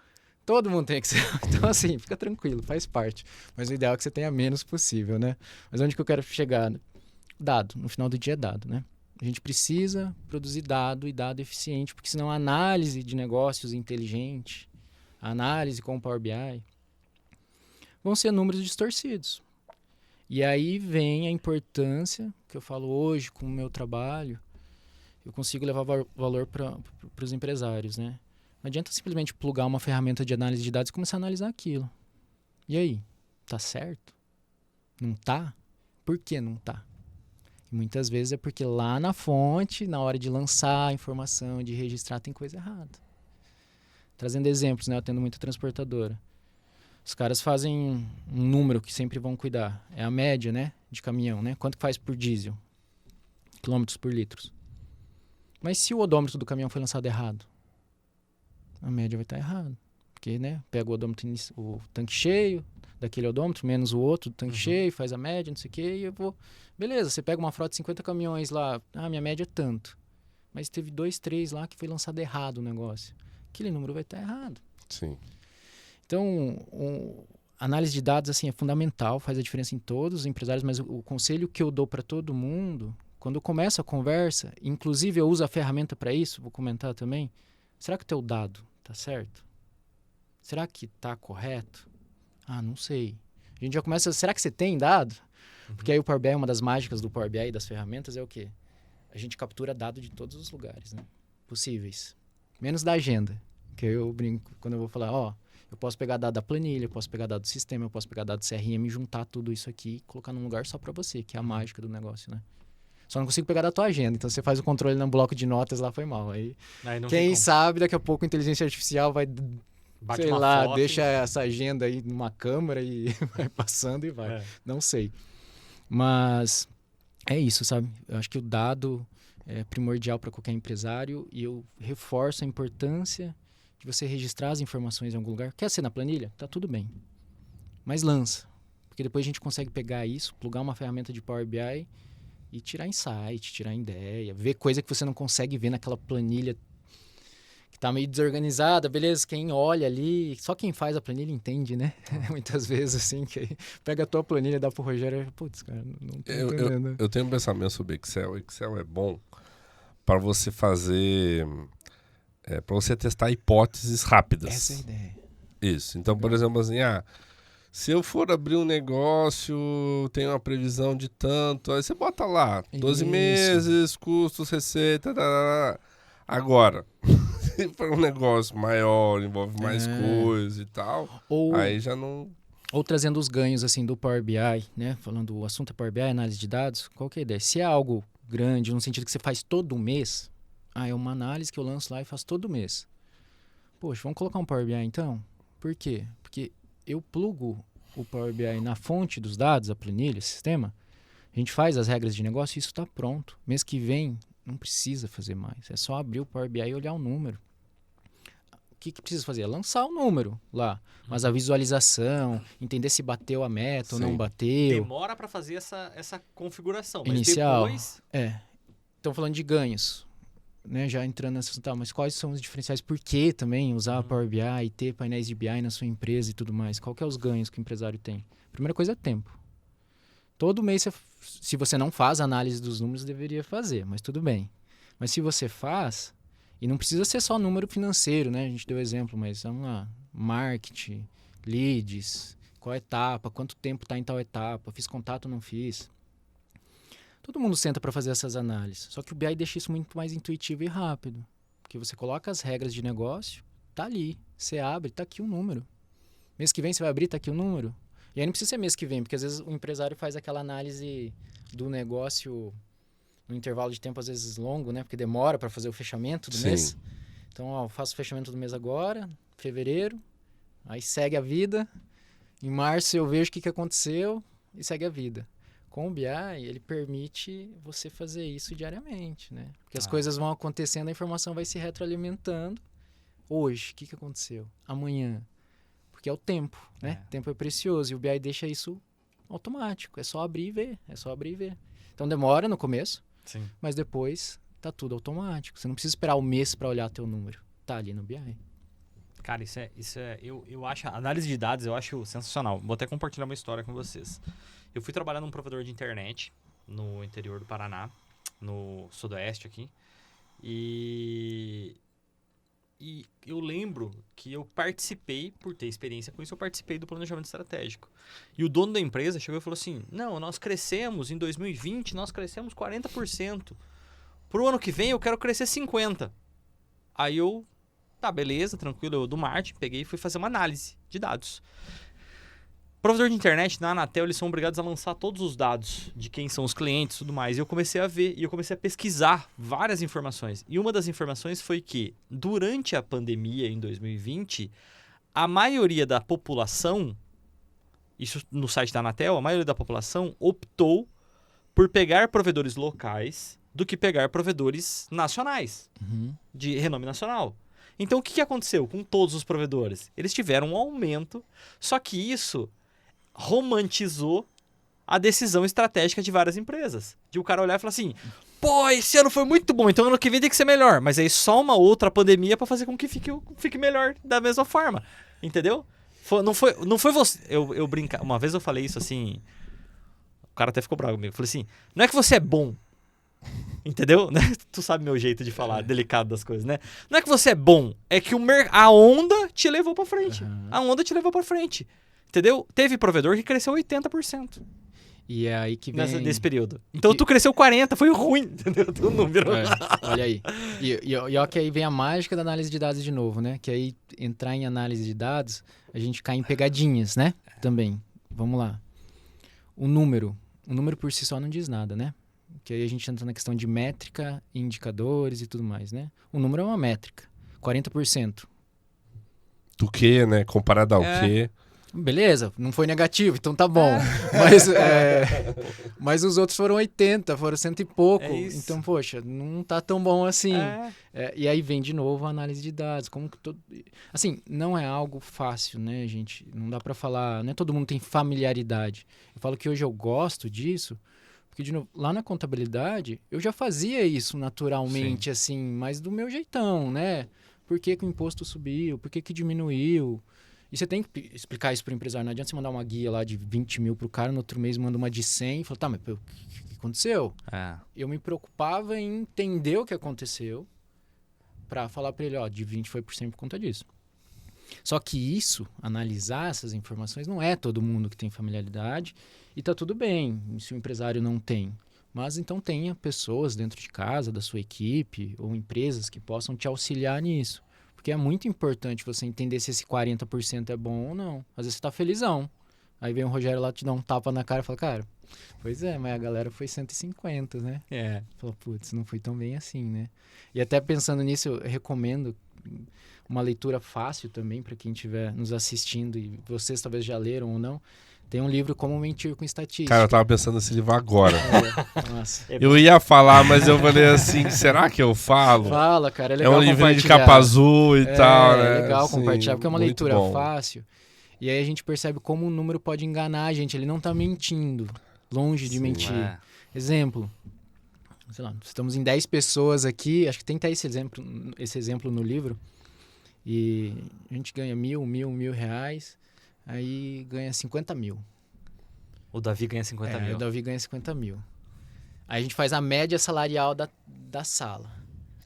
Todo mundo tem Excel. Então, assim, fica tranquilo, faz parte. Mas o ideal é que você tenha menos possível, né? Mas onde que eu quero chegar? Dado. No final do dia é dado, né? A gente precisa produzir dado e dado eficiente, porque senão a análise de negócios inteligente, a análise com o Power BI, vão ser números distorcidos. E aí vem a importância que eu falo hoje com o meu trabalho, eu consigo levar valor para os empresários, né? Não adianta simplesmente plugar uma ferramenta de análise de dados e começar a analisar aquilo. E aí? Tá certo? Não tá? Por que não tá? E muitas vezes é porque lá na fonte, na hora de lançar a informação, de registrar, tem coisa errada. Trazendo exemplos, né? Eu atendo muita transportadora. Os caras fazem um número que sempre vão cuidar. É a média, né? De caminhão, né? Quanto que faz por diesel? Quilômetros por litro. Mas se o odômetro do caminhão foi lançado errado, a média vai estar errada. Porque, né? Pega o odômetro, o tanque cheio daquele odômetro, menos o outro do tanque cheio, faz a média, não sei o quê, e eu vou... Beleza, você pega uma frota de 50 caminhões lá, minha média é tanto. Mas teve 2, 3 lá que foi lançado errado o negócio. Aquele número vai estar errado. Sim. Então, análise de dados assim, é fundamental, faz a diferença em todos os empresários, mas o conselho que eu dou para todo mundo, quando eu começo a conversa, inclusive eu uso a ferramenta para isso, vou comentar também, será que o teu dado está certo? Será que está correto? Não sei. A gente já começa, será que você tem dado? Porque aí o Power BI, uma das mágicas do Power BI e das ferramentas é o quê? A gente captura dado de todos os lugares, né? Possíveis. Menos da agenda. Que eu brinco quando eu vou falar, eu posso pegar dado da planilha, eu posso pegar dado do sistema, eu posso pegar dado do CRM e juntar tudo isso aqui e colocar num lugar só para você, que é a mágica do negócio, né? Só não consigo pegar da tua agenda. Então você faz o controle no bloco de notas lá, foi mal. Aí Aí não tem quem como. sabe daqui a pouco a inteligência artificial vai, Bate sei uma lá, foto deixa essa agenda aí numa câmera e vai passando e vai. É. Não sei. Mas é isso, sabe? Eu acho que o dado é primordial para qualquer empresário e eu reforço a importância de você registrar as informações em algum lugar. Quer ser na planilha? Tá tudo bem. Mas lança. Porque depois a gente consegue pegar isso, plugar uma ferramenta de Power BI e tirar insight, tirar ideia, ver coisa que você não consegue ver naquela planilha que tá meio desorganizada, beleza? Quem olha ali, só quem faz a planilha entende, né? Muitas vezes, assim, que aí pega a tua planilha, dá pro Rogério e putz, cara, não tô entendendo. Eu tenho um pensamento sobre Excel. O Excel é bom para você fazer... para você testar hipóteses rápidas. Essa é a ideia. Isso. Então, por exemplo, assim, se eu for abrir um negócio, tem uma previsão de tanto, aí você bota lá, 12 Isso. meses, custos, receita, Agora, se for um negócio maior, envolve mais coisa e tal, aí já não... Ou trazendo os ganhos, assim, do Power BI, né? Falando, o assunto é Power BI, análise de dados, qual que é a ideia? Se é algo grande, no sentido que você faz todo mês, é uma análise que eu lanço lá e faço todo mês. Poxa, vamos colocar um Power BI então? Por quê? Porque eu plugo o Power BI na fonte dos dados, a planilha, o sistema, a gente faz as regras de negócio e isso está pronto. Mês que vem, não precisa fazer mais. É só abrir o Power BI e olhar o número. O que precisa fazer? É lançar o número lá. Mas a visualização, entender se bateu a meta ou não bateu. Demora para fazer essa configuração, mas Inicial. depois... Estão falando de ganhos. Né, já entrando nessa, mas quais são os diferenciais? Por que também usar Power BI e ter painéis de BI na sua empresa e tudo mais? Qual que é os ganhos que o empresário tem? Primeira coisa é tempo. Todo mês, se você não faz análise dos números, deveria fazer, mas tudo bem. Mas se você faz, e não precisa ser só número financeiro, né? A gente deu exemplo, mas vamos lá, marketing, leads, qual etapa, quanto tempo está em tal etapa, fiz contato ou não fiz. Todo mundo senta para fazer essas análises. Só que o BI deixa isso muito mais intuitivo e rápido. Porque você coloca as regras de negócio, tá ali. Você abre, tá aqui o número. Mês que vem você vai abrir, tá aqui o número. E aí não precisa ser mês que vem, porque às vezes o empresário faz aquela análise do negócio no intervalo de tempo às vezes longo, né? Porque demora para fazer o fechamento do mês. Então, eu faço o fechamento do mês agora, fevereiro, aí segue a vida. Em março eu vejo o que aconteceu e segue a vida. Com o BI, ele permite você fazer isso diariamente, né? Porque as coisas vão acontecendo, a informação vai se retroalimentando. Hoje, o que aconteceu? Amanhã. Porque é o tempo, né? O tempo é precioso e o BI deixa isso automático. É só abrir e ver. Então demora no começo, mas depois tá tudo automático. Você não precisa esperar o mês para olhar teu número. Tá ali no BI. Cara, eu acho, a análise de dados eu acho sensacional. Vou até compartilhar uma história com vocês. Eu fui trabalhar num provedor de internet no interior do Paraná, no sudoeste aqui, e eu lembro que eu participei, por ter experiência com isso, eu participei do planejamento estratégico. E o dono da empresa chegou e falou assim, não, nós crescemos em 2020, nós crescemos 40%. Pro ano que vem eu quero crescer 50%. Aí eu... Tá, beleza, tranquilo, eu do marketing, peguei e fui fazer uma análise de dados. Provedor de internet, na Anatel, eles são obrigados a lançar todos os dados de quem são os clientes e tudo mais. E eu comecei a ver, e eu comecei a pesquisar várias informações. E uma das informações foi que, durante a pandemia, em 2020, a maioria da população, isso no site da Anatel, a maioria da população optou por pegar provedores locais do que pegar provedores nacionais, de renome nacional. Então, o que aconteceu com todos os provedores? Eles tiveram um aumento, só que isso romantizou a decisão estratégica de várias empresas. De o cara olhar e falar assim, pô, esse ano foi muito bom, então ano que vem tem que ser melhor. Mas aí só uma outra pandemia para fazer com que fique melhor da mesma forma. Entendeu? Não foi você... Eu brincar. Uma vez eu falei isso assim... O cara até ficou bravo comigo. Eu falei assim, não é que você é bom. Entendeu? Tu sabe meu jeito de falar, delicado das coisas, né? Não é que você é bom, é que a onda te levou pra frente. A onda te levou pra frente. Entendeu? Teve provedor que cresceu 80%. E é aí que vem... Nesse período. Então tu cresceu 40%, foi ruim, entendeu? Teu número. Olha aí. E ó, que aí vem a mágica da análise de dados de novo, né? Que aí entrar em análise de dados, a gente cai em pegadinhas, né? Também. Vamos lá. O número por si só não diz nada, né? que aí a gente entra na questão de métrica, indicadores e tudo mais, né? O número é uma métrica, 40%. Do que, né? Comparado ao quê? Beleza, não foi negativo, então tá bom. Mas os outros foram 80, foram 100 e pouco. Então, poxa, não tá tão bom assim. E aí vem de novo a análise de dados. Assim, não é algo fácil, né, gente? Não dá pra falar, não é todo mundo tem familiaridade. Eu falo que hoje eu gosto disso, porque, de novo, lá na contabilidade, eu já fazia isso naturalmente, assim, mas do meu jeitão, né? Por que que o imposto subiu? Por que que diminuiu? E você tem que explicar isso para o empresário. Não adianta você mandar uma guia lá de 20 mil para o cara, no outro mês manda uma de 100 e fala, tá, mas o que aconteceu? Eu me preocupava em entender o que aconteceu para falar para ele, ó, de 20 foi por 100 por conta disso. Só que isso, analisar essas informações, não é todo mundo que tem familiaridade e tá tudo bem se o empresário não tem. Mas então tenha pessoas dentro de casa, da sua equipe ou empresas que possam te auxiliar nisso. Porque é muito importante você entender se esse 40% é bom ou não. Às vezes você tá felizão. Aí vem o Rogério lá te dá um tapa na cara e fala, cara, pois é, mas a galera foi 150, né? Fala, putz, não foi tão bem assim, né? E até pensando nisso, eu recomendo uma leitura fácil também para quem estiver nos assistindo e vocês talvez já leram ou não. Tem um livro Como Mentir com Estatística. Cara, eu tava pensando nesse livro agora. Nossa. Eu ia falar, mas eu falei assim, será que eu falo? Fala, cara, é legal compartilhar. É um livro de capa azul e tal, né? É legal assim, compartilhar, porque é uma leitura bom. fácil. E aí a gente percebe como o número pode enganar a gente. Ele não tá mentindo, longe de mentir. Exemplo, sei lá, estamos em 10 pessoas aqui, acho que tem que ter esse exemplo no livro. E a gente ganha mil reais. Aí ganha 50 mil. O Davi ganha 50 mil. O Davi ganha 50 mil. Aí a gente faz a média salarial da sala.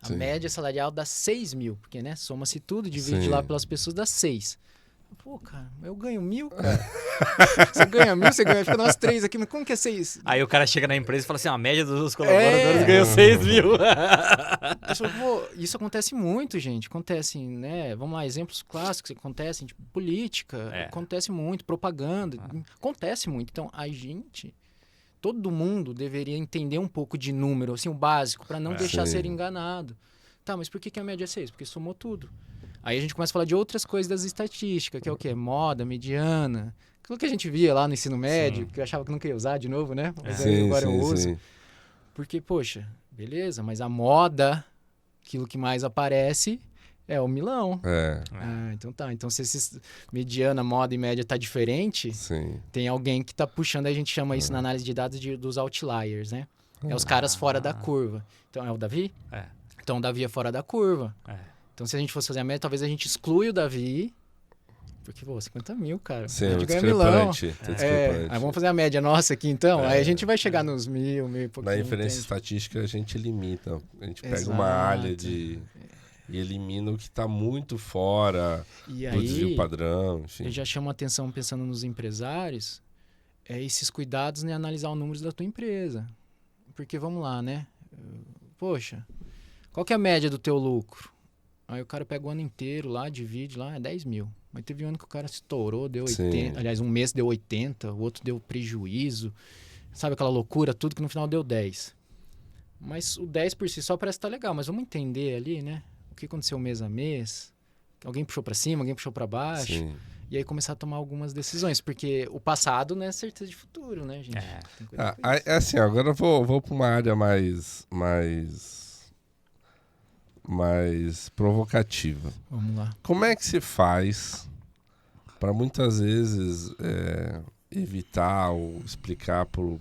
A média salarial dá 6 mil. Porque, né, soma-se tudo, divide lá pelas pessoas, dá 6. Pô, cara, eu ganho 1.000, cara. Você ganha 1.000, você ganha... Fica nós 3 aqui, mas como que é 6? Aí o cara chega na empresa e fala assim, a média dos colaboradores ganhou 6 mil. Pô, isso acontece muito, gente. Acontece, né? Vamos lá, exemplos clássicos que acontecem, tipo, política, acontece muito, propaganda, acontece muito. Então, a gente, todo mundo deveria entender um pouco de número, assim, o básico, para não deixar ser enganado. Tá, mas por que a média é 6? Porque somou tudo. Aí a gente começa a falar de outras coisas das estatísticas, que é o quê? Moda, mediana. Aquilo que a gente via lá no ensino médio, que eu achava que nunca ia usar de novo, né? Mas aí agora eu uso. Porque, poxa, beleza, mas a moda, aquilo que mais aparece é o milão. Então tá. Então se esse mediana, moda e média tá diferente, tem alguém que tá puxando, a gente chama isso na análise de dados dos outliers, né? É os caras fora da curva. Então é o Davi? Então o Davi é fora da curva. Então, se a gente fosse fazer a média, talvez a gente exclui o Davi. Porque, pô, 50 mil, cara. Sim, a gente ganha milão. Aí vamos fazer a média nossa aqui, então. Aí a gente vai chegar nos mil e pouquinho. Na inferência estatística, a gente limita. A gente pega uma área e elimina o que está muito fora do desvio padrão. Enfim. Eu já chamo a atenção, pensando nos empresários, esses cuidados em analisar os números da tua empresa. Porque, vamos lá, né? Poxa, qual que é a média do teu lucro? Aí o cara pega o ano inteiro lá, divide lá, é 10 mil. Mas teve um ano que o cara estourou, deu 80. Aliás, um mês deu 80, o outro deu prejuízo. Sabe aquela loucura, tudo que no final deu 10. Mas o 10 por si só parece estar legal. Mas vamos entender ali, né? O que aconteceu mês a mês. Alguém puxou para cima, alguém puxou para baixo. E aí começar a tomar algumas decisões. Porque o passado não é certeza de futuro, né, gente? Assim, agora eu vou para uma área mais provocativa. Vamos lá. Como é que se faz para muitas vezes evitar ou explicar pro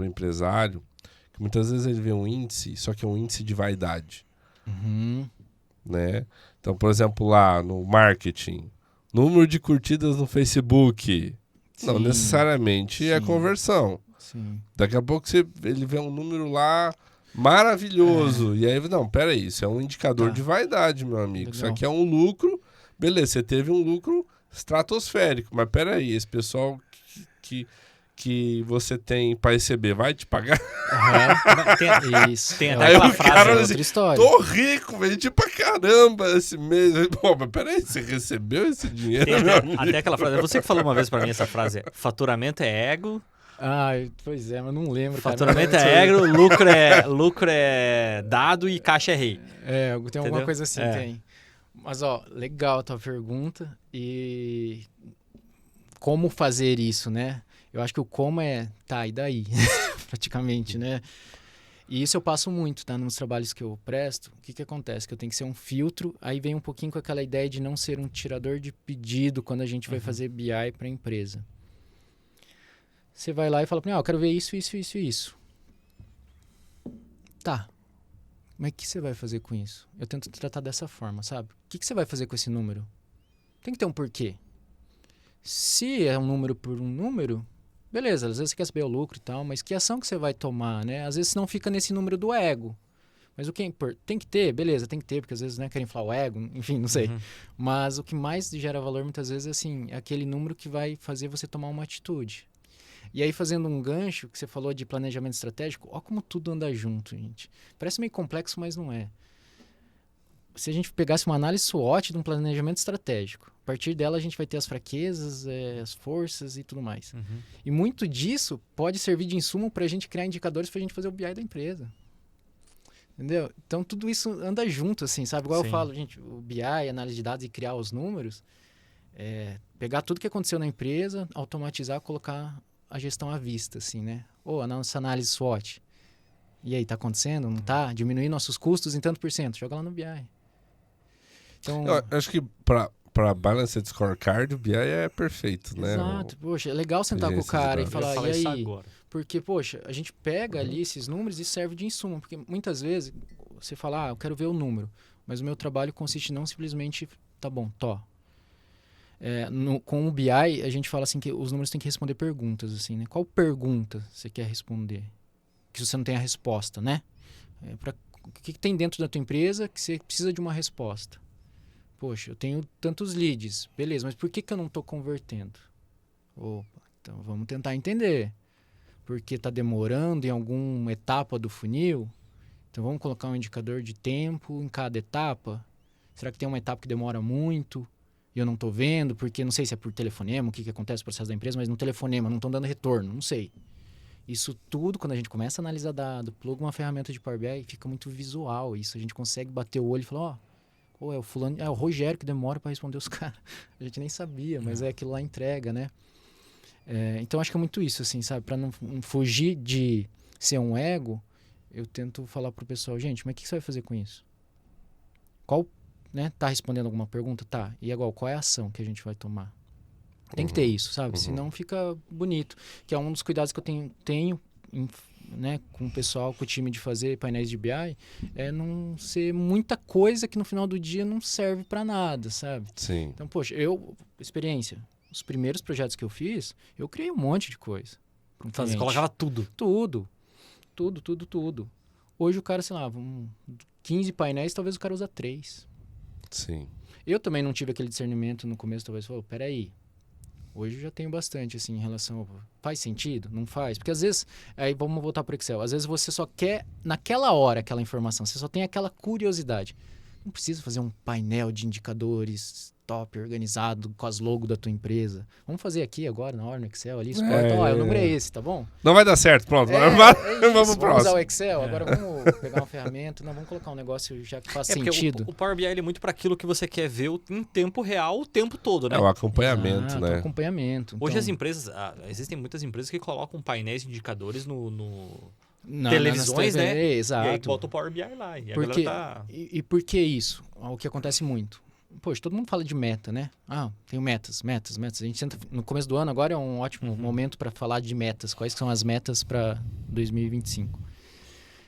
empresário que muitas vezes ele vê um índice, só que é um índice de vaidade, né? Então, por exemplo, lá no marketing, número de curtidas no Facebook, não necessariamente é conversão. Daqui a pouco ele vê um número lá maravilhoso. E aí, não, peraí, isso é um indicador de vaidade, meu amigo. Legal. Isso aqui é um lucro. Beleza, você teve um lucro estratosférico, mas peraí, esse pessoal que você tem para receber vai te pagar? Isso. Tem até aquela frase, outra história. Tô rico, vendi pra caramba esse mês. Pô, mas peraí, você recebeu esse dinheiro? Até aquela frase, você que falou uma vez para mim essa frase, faturamento é ego, Ah, pois é, mas não lembro, cara. Faturamento Mas- é ego, lucro é dado e caixa é rei. É, tem alguma Entendeu? coisa assim, É. tem. Mas, ó, legal a tua pergunta. E como fazer isso, né? Eu acho que o como é, tá, e daí? Praticamente, né? E isso eu passo muito, tá? Nos trabalhos que eu presto, o que que acontece? Que eu tenho que ser um filtro, aí vem um pouquinho com aquela ideia de não ser um tirador de pedido quando a gente vai fazer BI para a empresa. Você vai lá e fala para mim, eu quero ver isso, isso, isso e isso. Tá. Mas o que você vai fazer com isso? Eu tento tratar dessa forma, sabe? O que você vai fazer com esse número? Tem que ter um porquê. Se é um número por um número, beleza, às vezes você quer saber o lucro e tal, mas que ação que você vai tomar, né? Às vezes não fica nesse número do ego. Mas o que é importante? Tem que ter, beleza, tem que ter, porque às vezes, né, querem falar o ego, enfim, não sei. Mas o que mais gera valor muitas vezes é assim, é aquele número que vai fazer você tomar uma atitude. E aí, fazendo um gancho, que você falou de planejamento estratégico, ó como tudo anda junto, gente. Parece meio complexo, mas não é. Se a gente pegasse uma análise SWOT de um planejamento estratégico, a partir dela a gente vai ter as fraquezas, as forças e tudo mais. E muito disso pode servir de insumo para a gente criar indicadores para a gente fazer o BI da empresa. Entendeu? Então, tudo isso anda junto, assim, sabe? Igual Sim. eu falo, gente, o BI, análise de dados e criar os números, pegar tudo que aconteceu na empresa, automatizar, colocar a gestão à vista, assim, né? Ou a nossa análise SWOT. E aí, tá acontecendo? Não tá? Diminuir nossos custos em tanto por cento. Joga lá no BI. Então, Eu acho que pra Balanced Scorecard, o BI é perfeito, né? exato. Poxa, é legal sentar com o Inteligência de cara e dados. Eu ia falar, falar e isso aí? agora. Porque, poxa, a gente pega ali esses números e serve de insumo. Porque muitas vezes você fala, eu quero ver o número. Mas o meu trabalho consiste não simplesmente, tá bom, com o BI, a gente fala assim que os números têm que responder perguntas, assim, né? Qual pergunta você quer responder? Que você não tem a resposta, né? O que tem dentro da tua empresa que você precisa de uma resposta? Poxa, eu tenho tantos leads. Beleza, mas por que eu não estou convertendo? Opa, então vamos tentar entender. Porque está demorando em alguma etapa do funil? Então vamos colocar um indicador de tempo em cada etapa? Será que tem uma etapa que demora muito e eu não estou vendo? Porque não sei se é por telefonema, o que acontece no processo da empresa, mas no telefonema não estão dando retorno, não sei. Isso tudo, quando a gente começa a analisar dado, pluga uma ferramenta de Power BI, fica muito visual. Isso a gente consegue bater o olho e falar, é o fulano, é o Rogério que demora para responder os caras. A gente nem sabia, mas aquilo lá entrega, né? Então acho que é muito isso, assim, sabe? Para não fugir de ser um ego, eu tento falar pro pessoal, gente, mas o que você vai fazer com isso? Qual, né? Tá respondendo alguma pergunta? Tá. E agora, qual é a ação que a gente vai tomar? Tem que ter isso, sabe? Senão fica bonito. Que é um dos cuidados que eu tenho né, com o pessoal, com o time de fazer painéis de BI, é não ser muita coisa que no final do dia não serve para nada, sabe? Sim. Então, poxa, experiência. Os primeiros projetos que eu fiz, eu criei um monte de coisa. Você colocava tudo. Tudo. Hoje o cara, sei lá, 15 painéis, talvez o cara usa 3. Sim. Eu também não tive aquele discernimento no começo, talvez, peraí. Hoje eu já tenho bastante, assim, em relação... Faz sentido? Não faz? Porque às vezes... Aí vamos voltar para o Excel. Às vezes você só quer, naquela hora, aquela informação. Você só tem aquela curiosidade. Não precisa fazer um painel de indicadores top, organizado, com as logos da tua empresa. Vamos fazer aqui agora, na hora, no Excel, ali. O número é esse, tá bom? Não vai dar certo, pronto. Vamos Vamos pro usar próximo. o Excel, agora vamos pegar uma ferramenta. Não, vamos colocar um negócio já que faz sentido. O Power BI ele é muito para aquilo que você quer ver em tempo real o tempo todo, né? É o acompanhamento, Exato, né? acompanhamento. Hoje Então, as empresas... existem muitas empresas que colocam painéis de indicadores nas televisões, TV, né? exato. E aí bota o Power BI lá. E a Porque, galera tá... e por que isso? O que acontece muito. Poxa, todo mundo fala de meta, né? Tenho metas. A gente senta no começo do ano, agora é um ótimo momento para falar de metas. Quais são as metas para 2025?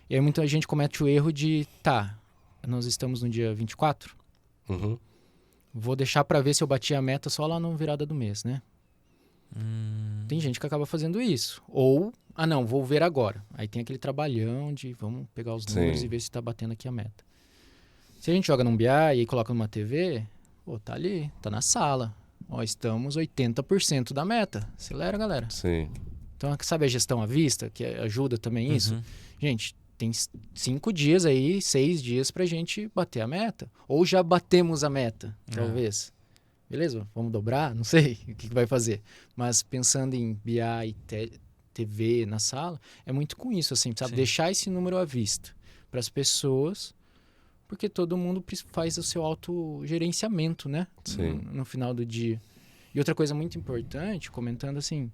E aí muita gente comete o erro de, nós estamos no dia 24, vou deixar para ver se eu bati a meta só lá no virada do mês, né? Tem gente que acaba fazendo isso. Ou, não, vou ver agora. Aí tem aquele trabalhão de vamos pegar os números e ver se está batendo aqui a meta. Se a gente joga num BI e coloca numa TV, tá ali, tá na sala. Estamos 80% da meta. Acelera, galera. Sim. Então, sabe a gestão à vista, que ajuda também isso? Gente, tem 5 dias aí, 6 dias pra gente bater a meta. Ou já batemos a meta, talvez. Beleza? Vamos dobrar? Não sei o que vai fazer. Mas pensando em BI, TV na sala, é muito com isso, assim, sabe? Sim. Deixar esse número à vista para as pessoas, porque todo mundo faz o seu autogerenciamento, né? Sim. No final do dia. E outra coisa muito importante, comentando assim,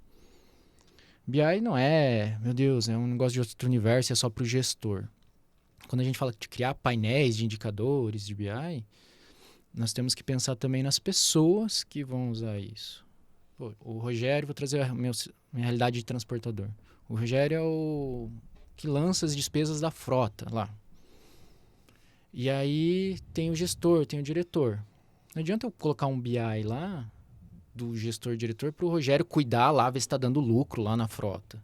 BI não é, meu Deus, é um negócio de outro universo, é só para o gestor. Quando a gente fala de criar painéis de indicadores de BI, nós temos que pensar também nas pessoas que vão usar isso. Pô, o Rogério, vou trazer a minha realidade de transportador. O Rogério é o que lança as despesas da frota lá. E aí tem o gestor, tem o diretor. Não adianta eu colocar um BI lá, do gestor-diretor, para o Rogério cuidar lá, ver se está dando lucro lá na frota.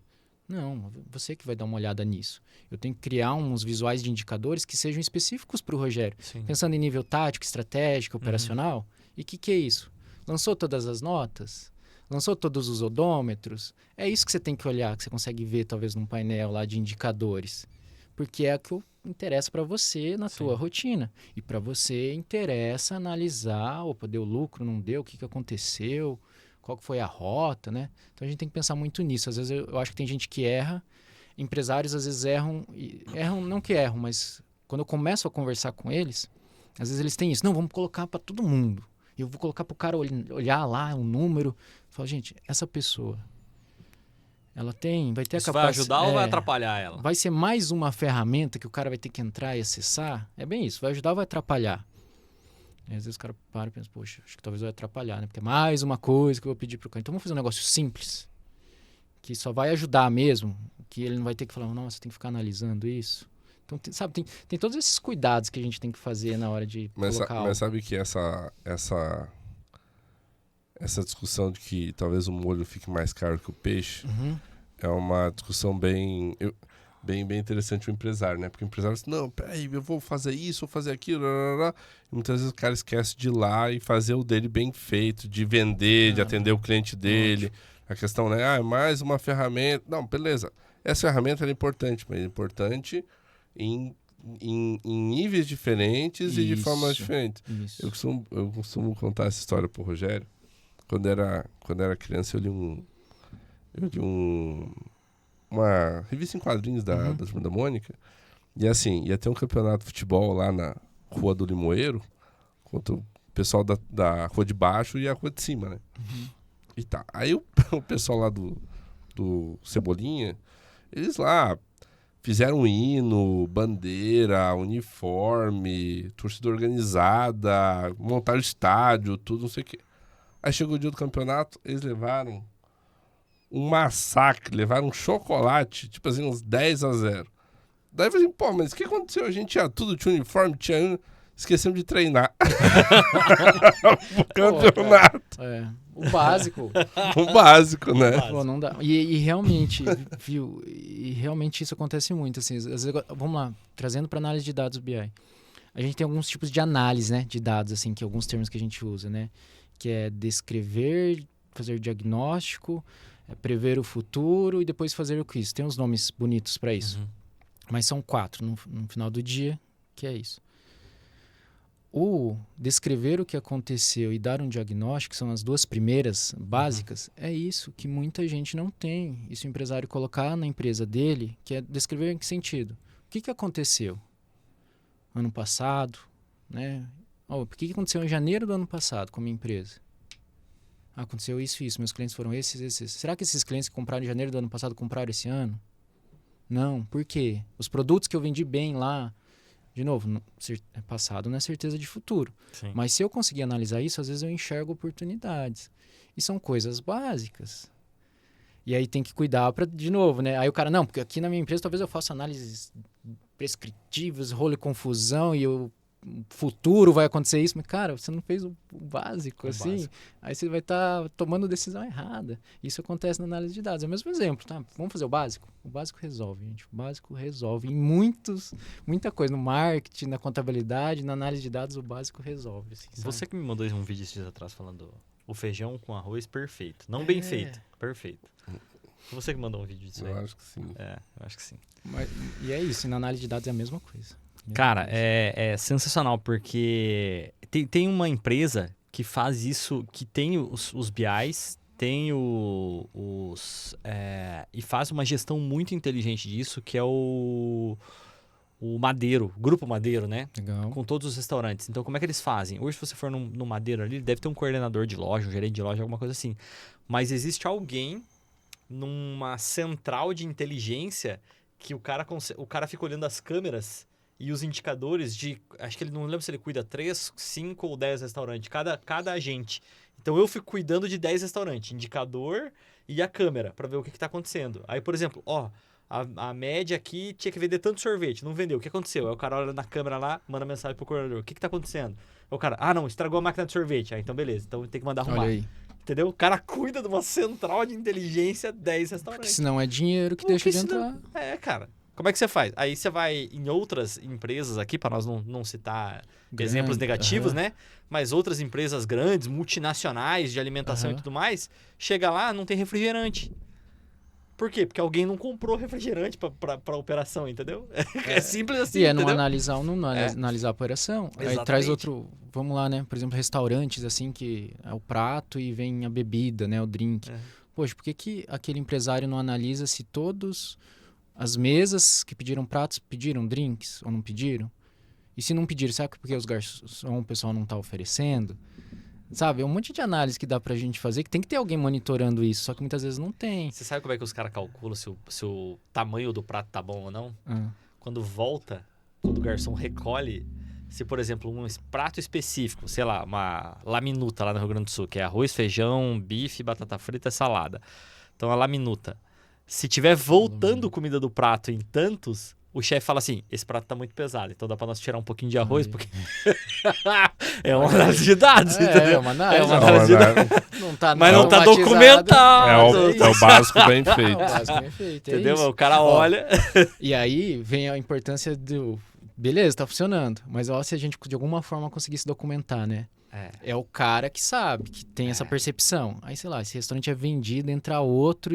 Não, você que vai dar uma olhada nisso. Eu tenho que criar uns visuais de indicadores que sejam específicos para o Rogério. Sim. Pensando em nível tático, estratégico, operacional. E o que é isso? Lançou todas as notas? Lançou todos os odômetros? É isso que você tem que olhar, que você consegue ver talvez num painel lá de indicadores. Porque é o que interessa para você na tua rotina. E para você interessa analisar, opa, deu lucro, não deu, o que aconteceu, qual que foi a rota, né? Então a gente tem que pensar muito nisso. Às vezes eu acho que tem gente que erra, empresários às vezes erram, não que erram, mas quando eu começo a conversar com eles, às vezes eles têm isso, não, vamos colocar para todo mundo. Eu vou colocar para o cara olhar lá um número. Eu falo, gente, essa pessoa, ela vai ter Isso a capacidade... vai ajudar ou vai atrapalhar ela? Vai ser mais uma ferramenta que o cara vai ter que entrar e acessar? É bem isso, vai ajudar ou vai atrapalhar? E às vezes o cara para e pensa, poxa, acho que talvez vai atrapalhar, né? Porque é mais uma coisa que eu vou pedir pro cara. Então vamos fazer um negócio simples, que só vai ajudar mesmo, que ele não vai ter que falar, nossa, tem que ficar analisando isso. Então, sabe, tem todos esses cuidados que a gente tem que fazer na hora de colocar algo. Mas sabe que essa discussão de que talvez o molho fique mais caro que o peixe é uma discussão bem interessante o empresário, né? Porque o empresário diz, não, peraí, eu vou fazer isso, vou fazer aquilo, e muitas vezes o cara esquece de ir lá e fazer o dele bem feito, de vender, de atender o cliente dele. A questão, né? É mais uma ferramenta. Não, beleza. Essa ferramenta é importante, mas é importante em níveis diferentes e de formas diferentes. Isso. Eu costumo contar essa história pro Rogério. Quando era criança, eu li uma revista em quadrinhos da Turma da Mônica. E assim, ia ter um campeonato de futebol lá na Rua do Limoeiro, contra o pessoal da Rua de Baixo e a Rua de Cima, né? E tá. Aí o pessoal lá do Cebolinha, eles lá fizeram um hino, bandeira, uniforme, torcida organizada, montaram estádio, tudo, não sei o quê. Aí chegou o dia do campeonato, eles levaram um massacre, levaram um chocolate, tipo assim, uns 10-0. Daí eu falei assim, pô, mas o que aconteceu? A gente tinha tudo, tinha uniforme, esquecemos de treinar. O campeonato. O básico. O básico, né? Pô, não dá. E realmente, viu? E realmente isso acontece muito. Assim, às vezes, vamos lá, trazendo para análise de dados BI. A gente tem alguns tipos de análise, né, de dados, assim, que alguns termos que a gente usa, né? Que é descrever, fazer diagnóstico, prever o futuro e depois fazer o quiz. Tem uns nomes bonitos para isso. Mas são 4 no final do dia, que é isso. O descrever o que aconteceu e dar um diagnóstico, que são as 2 primeiras básicas, é isso que muita gente não tem. Isso o empresário colocar na empresa dele, que é descrever em que sentido? O que aconteceu ano passado, né? O que aconteceu em janeiro do ano passado com a minha empresa? Aconteceu isso e isso, meus clientes foram esses. Será que esses clientes que compraram em janeiro do ano passado compraram esse ano? Não, por quê? Os produtos que eu vendi bem lá, de novo, passado não é certeza de futuro. Sim. Mas se eu conseguir analisar isso, às vezes eu enxergo oportunidades. E são coisas básicas. E aí tem que cuidar para, de novo, né? Aí o cara, não, porque aqui na minha empresa talvez eu faça análises prescritivas, rolo e confusão e o futuro vai acontecer isso. Mas, cara, você não fez o básico, assim. Aí você vai estar tomando decisão errada. Isso acontece na análise de dados. É o mesmo exemplo, tá? Vamos fazer o básico? O básico resolve, gente. O básico resolve em muita coisa. No marketing, na contabilidade, na análise de dados, o básico resolve. Assim, Você que me mandou um vídeo esses dias atrás falando o feijão com arroz perfeito. Não bem feito, perfeito. Você que mandou um vídeo disso aí. Eu acho que sim. Eu acho que sim. E é isso, e na análise de dados é a mesma coisa. Cara, é sensacional, porque tem uma empresa que faz isso, que tem os BIs, tem e faz uma gestão muito inteligente disso, que é o Madeiro, Grupo Madeiro, né? Legal. Com todos os restaurantes. Então, como é que eles fazem? Hoje, se você for no Madeiro ali, deve ter um coordenador de loja, um gerente de loja, alguma coisa assim. Mas existe alguém numa central de inteligência que o cara fica olhando as câmeras e os indicadores de... Acho que ele não lembra se ele cuida 3, 5 ou 10 restaurantes, cada agente. Então, eu fico cuidando de 10 restaurantes, indicador e a câmera, para ver o que está acontecendo. Aí, por exemplo, a média aqui tinha que vender tanto sorvete, não vendeu. O que aconteceu? Aí o cara olha na câmera lá, manda mensagem pro coordenador. O que tá acontecendo? Aí o cara, não, estragou a máquina de sorvete. Então beleza, então tem que mandar arrumar. Olha aí. Entendeu? O cara cuida de uma central de inteligência 10 restaurantes. Porque senão é dinheiro que deixa de entrar. Cara. Como é que você faz? Aí você vai em outras empresas aqui, para nós não citar exemplos negativos, né? Mas outras empresas grandes, multinacionais de alimentação e tudo mais, chega lá, não tem refrigerante. Por quê? Porque alguém não comprou refrigerante pra operação, entendeu? É simples assim, E entendeu? não analisar a operação. Exatamente. Aí traz outro... Vamos lá, né? Por exemplo, restaurantes, assim, que é o prato e vem a bebida, né? O drink. Poxa, por que aquele empresário não analisa se todos as mesas que pediram pratos pediram drinks ou não pediram? E se não pediram, sabe porque os garçons, o pessoal não tá oferecendo? Sabe, é um monte de análise que dá pra gente fazer, que tem que ter alguém monitorando isso, só que muitas vezes não tem. Você sabe como é que os caras calculam se o tamanho do prato tá bom ou não? Quando o garçom recolhe, se, por exemplo, um prato específico, sei lá, uma laminuta lá no Rio Grande do Sul, que é arroz, feijão, bife, batata frita e salada. Então, a laminuta. Se tiver voltando comida do prato em tantos... O chefe fala assim, esse prato tá muito pesado, então dá pra nós tirar um pouquinho de arroz, porque... é uma análise de dados, entendeu? É uma análise. de dados. Mas não tá documentado. É o básico bem feito. É o básico bem feito, entendeu? O cara olha... E aí vem a importância do... Beleza, tá funcionando, mas se a gente de alguma forma conseguisse documentar, né? É o cara que sabe, que tem essa percepção. Aí, sei lá, esse restaurante é vendido, entra outro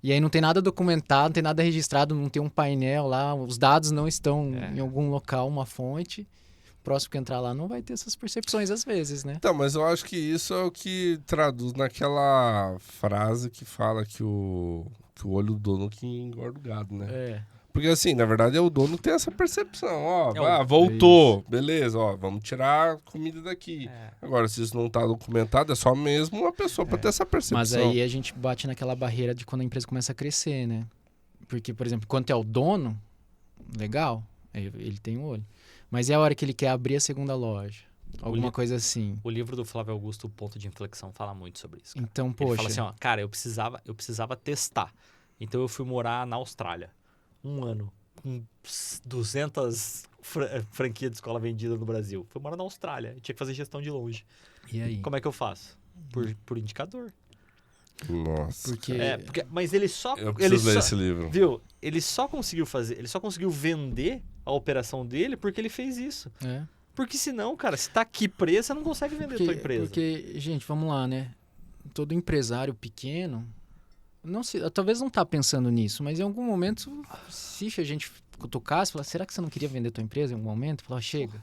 e aí não tem nada documentado, não tem nada registrado, não tem um painel lá, os dados não estão em algum local, uma fonte. O próximo que entrar lá não vai ter essas percepções às vezes, né? Então, mas eu acho que isso é o que traduz naquela frase que fala que o olho do dono que engorda o gado, né? Porque assim, na verdade é o dono que tem essa percepção, voltou, beleza, vamos tirar a comida daqui. Agora, se isso não tá documentado, é só mesmo uma pessoa pra ter essa percepção. Mas aí a gente bate naquela barreira de quando a empresa começa a crescer, né? Porque, por exemplo, quando é o dono, legal, ele tem o olho. Mas é a hora que ele quer abrir a segunda loja, alguma coisa assim. O livro do Flávio Augusto, O Ponto de Inflexão, fala muito sobre isso. Cara. Então, poxa... Ele fala assim, cara, eu precisava testar. Então eu fui morar na Austrália. 1 ano, com 200 franquias de escola vendida no Brasil. Fui morar na Austrália, tinha que fazer gestão de longe. E aí? Como é que eu faço? Por indicador. Nossa. Mas ele só... Eu preciso ler esse livro. Viu? Ele só conseguiu vender a operação dele porque ele fez isso. Porque senão, cara, se tá aqui preso, você não consegue vender a tua empresa. Porque, gente, vamos lá, né? Todo empresário pequeno... talvez não tá pensando nisso, mas em algum momento, se a gente cutucasse, falar, será que você não queria vender tua empresa em algum momento? Falar, chega.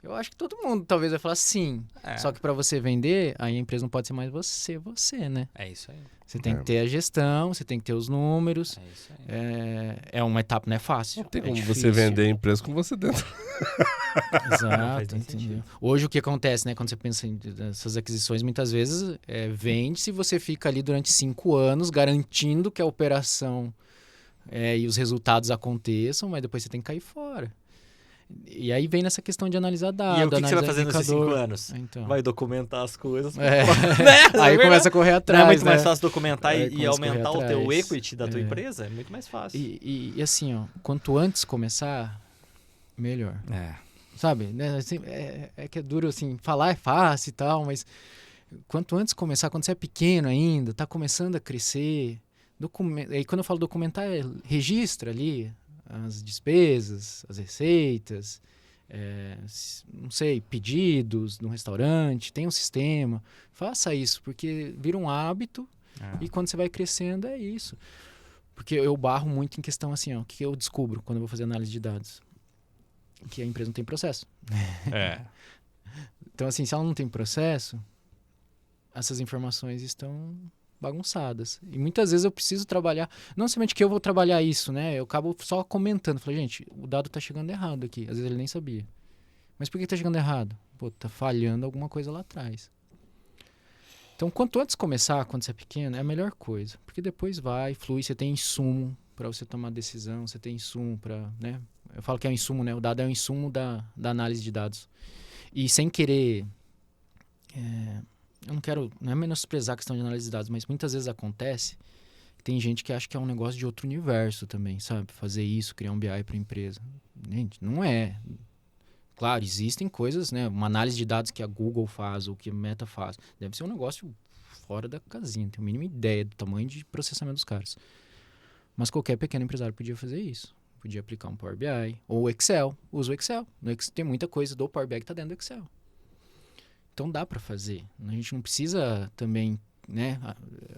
Eu acho que todo mundo talvez vai falar sim. Só que para você vender, aí a empresa não pode ser mais você, né? É isso aí. Você tem que ter a gestão, você tem que ter os números. É isso aí. É uma etapa, não é fácil. Não tem como você vender a empresa com você dentro. Exato, entendeu? Hoje o que acontece, né? Quando você pensa nessas aquisições, muitas vezes vende se você fica ali durante 5 anos garantindo que a operação e os resultados aconteçam, mas depois você tem que cair fora. E aí vem nessa questão de analisar dados. E aí, o que você vai fazer nesses 5 anos? Então. Vai documentar as coisas. Aí começa a correr atrás. Não é muito mais fácil documentar e aumentar o teu equity da tua empresa? É muito mais fácil. E assim, quanto antes começar, melhor. Sabe? Né? Assim, que é duro assim, falar é fácil e tal, mas quanto antes começar, quando você é pequeno ainda, tá começando a crescer. Aí quando eu falo documentar, registra ali as despesas, as receitas, não sei, pedidos no restaurante, tem um sistema. Faça isso, porque vira um hábito e quando você vai crescendo é isso. Porque eu barro muito em questão assim, o que eu descubro quando eu vou fazer análise de dados? Que a empresa não tem processo. Então assim, se ela não tem processo, essas informações estão bagunçadas. E muitas vezes eu preciso trabalhar, não somente que eu vou trabalhar isso, né? Eu acabo só comentando, falei, gente, o dado tá chegando errado aqui. Às vezes ele nem sabia. Mas por que tá chegando errado? Pô, tá falhando alguma coisa lá atrás. Então, quanto antes começar, quando você é pequeno, é a melhor coisa. Porque depois vai, flui, você tem insumo para você tomar decisão, você tem insumo para, né? Eu falo que é um insumo, né? O dado é um insumo da análise de dados. E sem querer... eu não quero... Não é menosprezar a questão de análise de dados, mas muitas vezes acontece que tem gente que acha que é um negócio de outro universo também, sabe? Fazer isso, criar um BI para empresa. Gente, não é. Claro, existem coisas, né? Uma análise de dados que a Google faz ou que a Meta faz. Deve ser um negócio fora da casinha. Não tenho a mínima ideia do tamanho de processamento dos caras. Mas qualquer pequeno empresário podia fazer isso. Podia aplicar um Power BI ou Excel. Usa o Excel. No Excel tem muita coisa do Power BI que está dentro do Excel. Então dá para fazer. A gente não precisa também, né?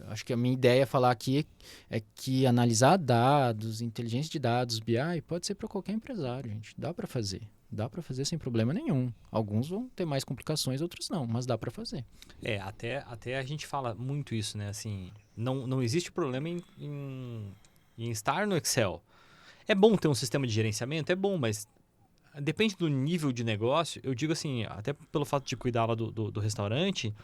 Acho que a minha ideia falar aqui é que analisar dados, inteligência de dados, BI, pode ser para qualquer empresário, gente. Dá para fazer. Dá para fazer sem problema nenhum. Alguns vão ter mais complicações, outros não, mas dá para fazer. Até a gente fala muito isso, né? Assim, não existe problema em estar no Excel. É bom ter um sistema de gerenciamento? É bom, mas depende do nível de negócio. Eu digo assim, até pelo fato de cuidar lá do restaurante,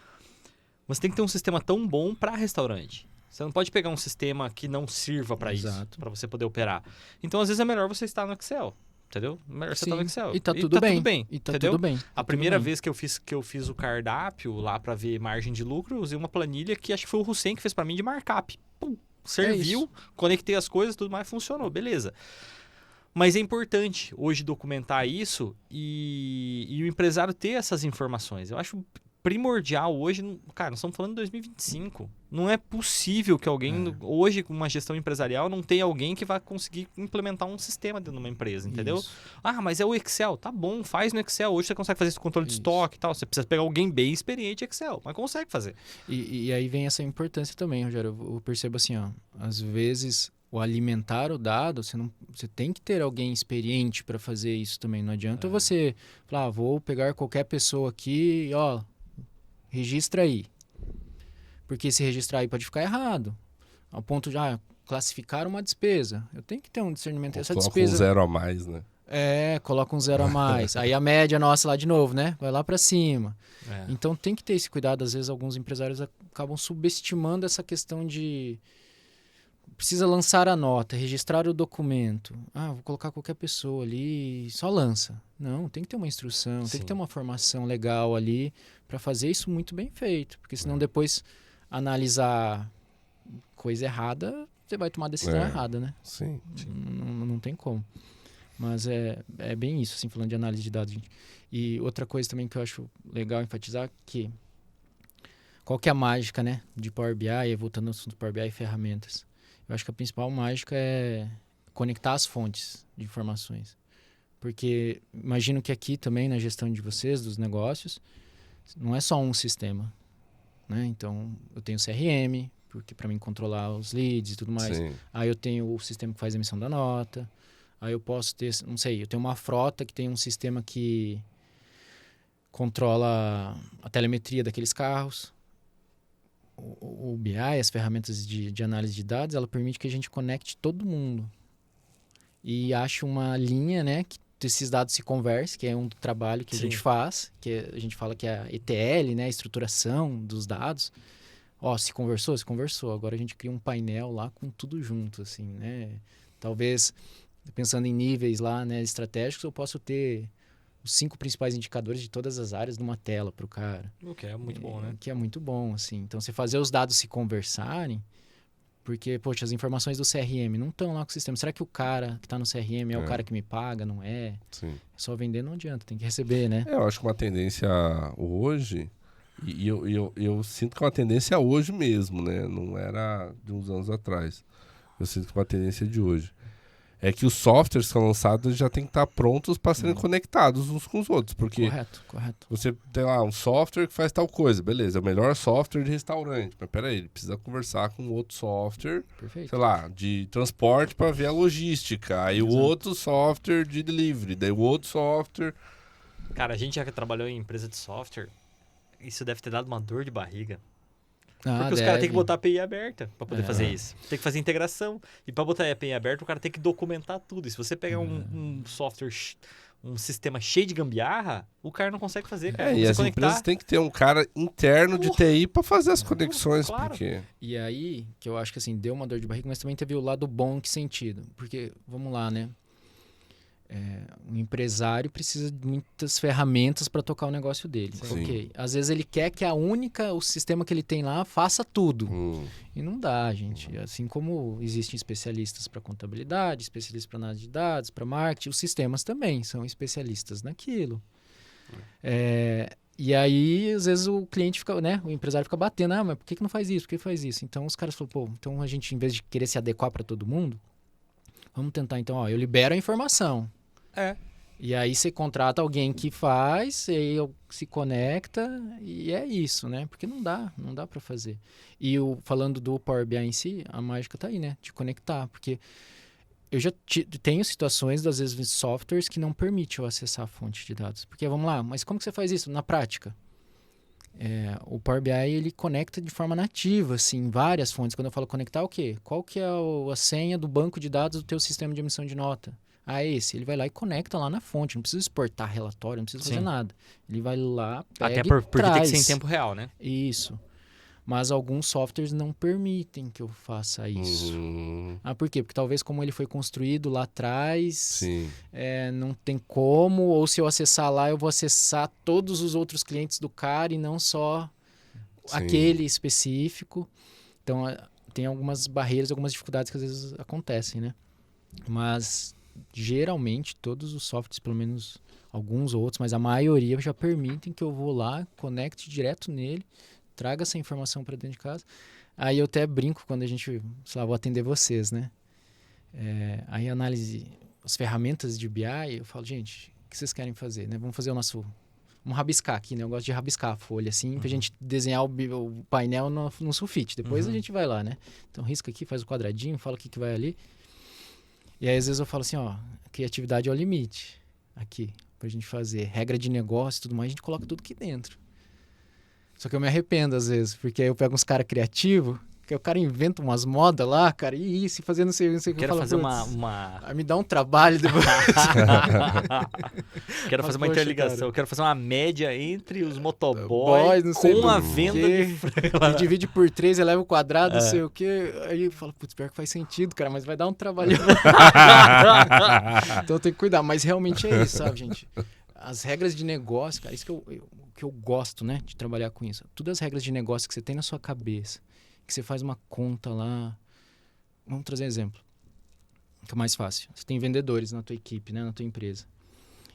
você tem que ter um sistema tão bom para restaurante. Você não pode pegar um sistema que não sirva para isso, para você poder operar. Então, às vezes, é melhor você estar no Excel. Entendeu? Melhor você estar no Excel. E tá tudo bem. E tá tudo bem. A primeira vez que eu fiz o cardápio lá para ver margem de lucro, eu usei uma planilha que acho que foi o Hussein que fez para mim de markup. Pum, serviu, conectei as coisas, tudo mais funcionou, beleza. Mas é importante hoje documentar isso e o empresário ter essas informações. Eu acho primordial hoje, cara, nós estamos falando de 2025. Não é possível que alguém, hoje, com uma gestão empresarial, não tenha alguém que vai conseguir implementar um sistema dentro de uma empresa, entendeu? Isso. Ah, mas é o Excel. Tá bom, faz no Excel. Hoje você consegue fazer esse controle de estoque e tal. Você precisa pegar alguém bem experiente em Excel, mas consegue fazer. E aí vem essa importância também, Rogério. Eu percebo assim, ó, às vezes o alimentar o dado, você tem que ter alguém experiente para fazer isso também. Não adianta você falar, vou pegar qualquer pessoa aqui, ó, registra aí. Porque se registrar aí pode ficar errado. Ao ponto de classificar uma despesa. Eu tenho que ter um discernimento. Essa despesa... um 0 a mais, né? Coloca um 0 a mais. Aí a média nossa lá de novo, né? Vai lá para cima. Então tem que ter esse cuidado. Às vezes alguns empresários acabam subestimando essa questão de... Precisa lançar a nota, registrar o documento. Vou colocar qualquer pessoa ali e só lança. Não, tem que ter uma instrução, tem que ter uma formação legal ali para fazer isso muito bem feito. Porque senão depois analisar coisa errada, você vai tomar a decisão errada, né? Sim. Não tem como. Mas é bem isso, assim, falando de análise de dados, gente. E outra coisa também que eu acho legal enfatizar que qual que é a mágica, né, de Power BI, voltando ao assunto do Power BI e ferramentas. Eu acho que a principal mágica é conectar as fontes de informações. Porque imagino que aqui também, na gestão de vocês, dos negócios, não é só um sistema, né? Então, eu tenho CRM, porque para mim controlar os leads e tudo mais. Sim. Aí eu tenho o sistema que faz a emissão da nota. Aí eu posso ter, não sei, eu tenho uma frota que tem um sistema que controla a telemetria daqueles carros. O BI, as ferramentas de análise de dados, ela permite que a gente conecte todo mundo e ache uma linha, né, que esses dados se conversem, que é um trabalho que a gente faz, que a gente fala que é a ETL, né, a estruturação dos dados. Se conversou. Agora a gente cria um painel lá com tudo junto, assim, né? Talvez, pensando em níveis lá, né, estratégicos, eu posso ter os 5 principais indicadores de todas as áreas numa tela para o cara. O que é muito bom, né? Que é muito bom, assim. Então, você fazer os dados se conversarem, porque, poxa, as informações do CRM não estão lá com o sistema. Será que o cara que está no CRM é o cara que me paga? Não é? Sim. Só vender não adianta, tem que receber, né? Eu acho que uma tendência hoje, e eu sinto que é uma tendência hoje mesmo, né? Não era de uns anos atrás. Eu sinto que é uma tendência de hoje. É que os softwares que são lançados já têm que estar prontos para serem conectados uns com os outros. Porque Correto. você tem lá um software que faz tal coisa, beleza, é o melhor software de restaurante. Mas peraí, ele precisa conversar com outro software, sei lá, de transporte para ver a logística. Aí o outro software de delivery, daí o outro software... Cara, a gente já trabalhou em empresa de software, isso deve ter dado uma dor de barriga. Porque os caras têm que botar a API aberta para poder fazer isso. Tem que fazer integração. E para botar a API aberta, o cara tem que documentar tudo. E se você pegar um software, um sistema cheio de gambiarra, o cara não consegue fazer, cara. E as empresas têm que ter um cara interno de TI para fazer as conexões. Claro. Porque... E aí, que eu acho que assim, deu uma dor de barriga, mas também teve o lado bom, em que sentido? Porque, vamos lá, né? Um empresário precisa de muitas ferramentas para tocar o negócio dele. Sim. Ok. Às vezes ele quer que o sistema que ele tem lá faça tudo. E não dá, gente. Assim como existem especialistas para contabilidade, especialistas para análise de dados, para marketing, os sistemas também são especialistas naquilo. E aí, às vezes, o cliente fica, né? O empresário fica batendo, mas por que não faz isso? Por que faz isso? Então os caras falam, pô, então a gente, em vez de querer se adequar para todo mundo, vamos tentar, então, eu libero a informação. E aí você contrata alguém que faz, e aí se conecta, e é isso, né? Porque não dá para fazer. E falando do Power BI em si, a mágica tá aí, né? De conectar, porque eu já tenho situações, às vezes, softwares que não permitem eu acessar a fonte de dados. Porque, vamos lá, mas como que você faz isso na prática? O Power BI, ele conecta de forma nativa, assim, várias fontes. Quando eu falo conectar, o quê? Qual que é a senha do banco de dados do teu sistema de emissão de nota? Esse. Ele vai lá e conecta lá na fonte. Não precisa exportar relatório, não precisa fazer nada. Ele vai lá, pega porque tem que ser em tempo real, né? Isso. Mas alguns softwares não permitem que eu faça isso. Por quê? Porque talvez como ele foi construído lá atrás, não tem como. Ou se eu acessar lá, eu vou acessar todos os outros clientes do cara e não só aquele específico. Então, tem algumas barreiras, algumas dificuldades que às vezes acontecem, né? Mas... geralmente todos os softwares, pelo menos alguns outros, mas a maioria já permitem que eu vou lá, conecte direto nele, traga essa informação para dentro de casa. Aí eu até brinco quando a gente, sei lá, vou atender vocês, né? Aí análise, as ferramentas de BI, eu falo, gente, o que vocês querem fazer, né? Vamos fazer vamos rabiscar aqui, né? Eu gosto de rabiscar a folha, assim, pra gente desenhar o painel no sulfite. Depois a gente vai lá, né? Então risca aqui, faz o quadradinho, fala o que vai ali. E aí, às vezes, eu falo assim, criatividade é o limite aqui, pra gente fazer. Regra de negócio e tudo mais, a gente coloca tudo aqui dentro. Só que eu me arrependo, às vezes, porque aí eu pego uns caras criativos, que o cara inventa umas modas lá, cara, e isso, e fazer não sei o que. Quero fazer Aí me dá um trabalho depois. Quero fazer uma interligação, cara. Quero fazer uma média entre os motoboys com a venda de frango. E divide por 3, eleva o quadrado, não sei o quê. Aí eu falo, putz, pior que faz sentido, cara, mas vai dar um trabalho. Então tem que cuidar. Mas realmente é isso, sabe, gente? As regras de negócio, cara, isso que eu gosto, né, de trabalhar com isso. Todas as regras de negócio que você tem na sua cabeça, que você faz uma conta lá. Vamos trazer um exemplo, que é mais fácil. Você tem vendedores na tua equipe, né, na tua empresa.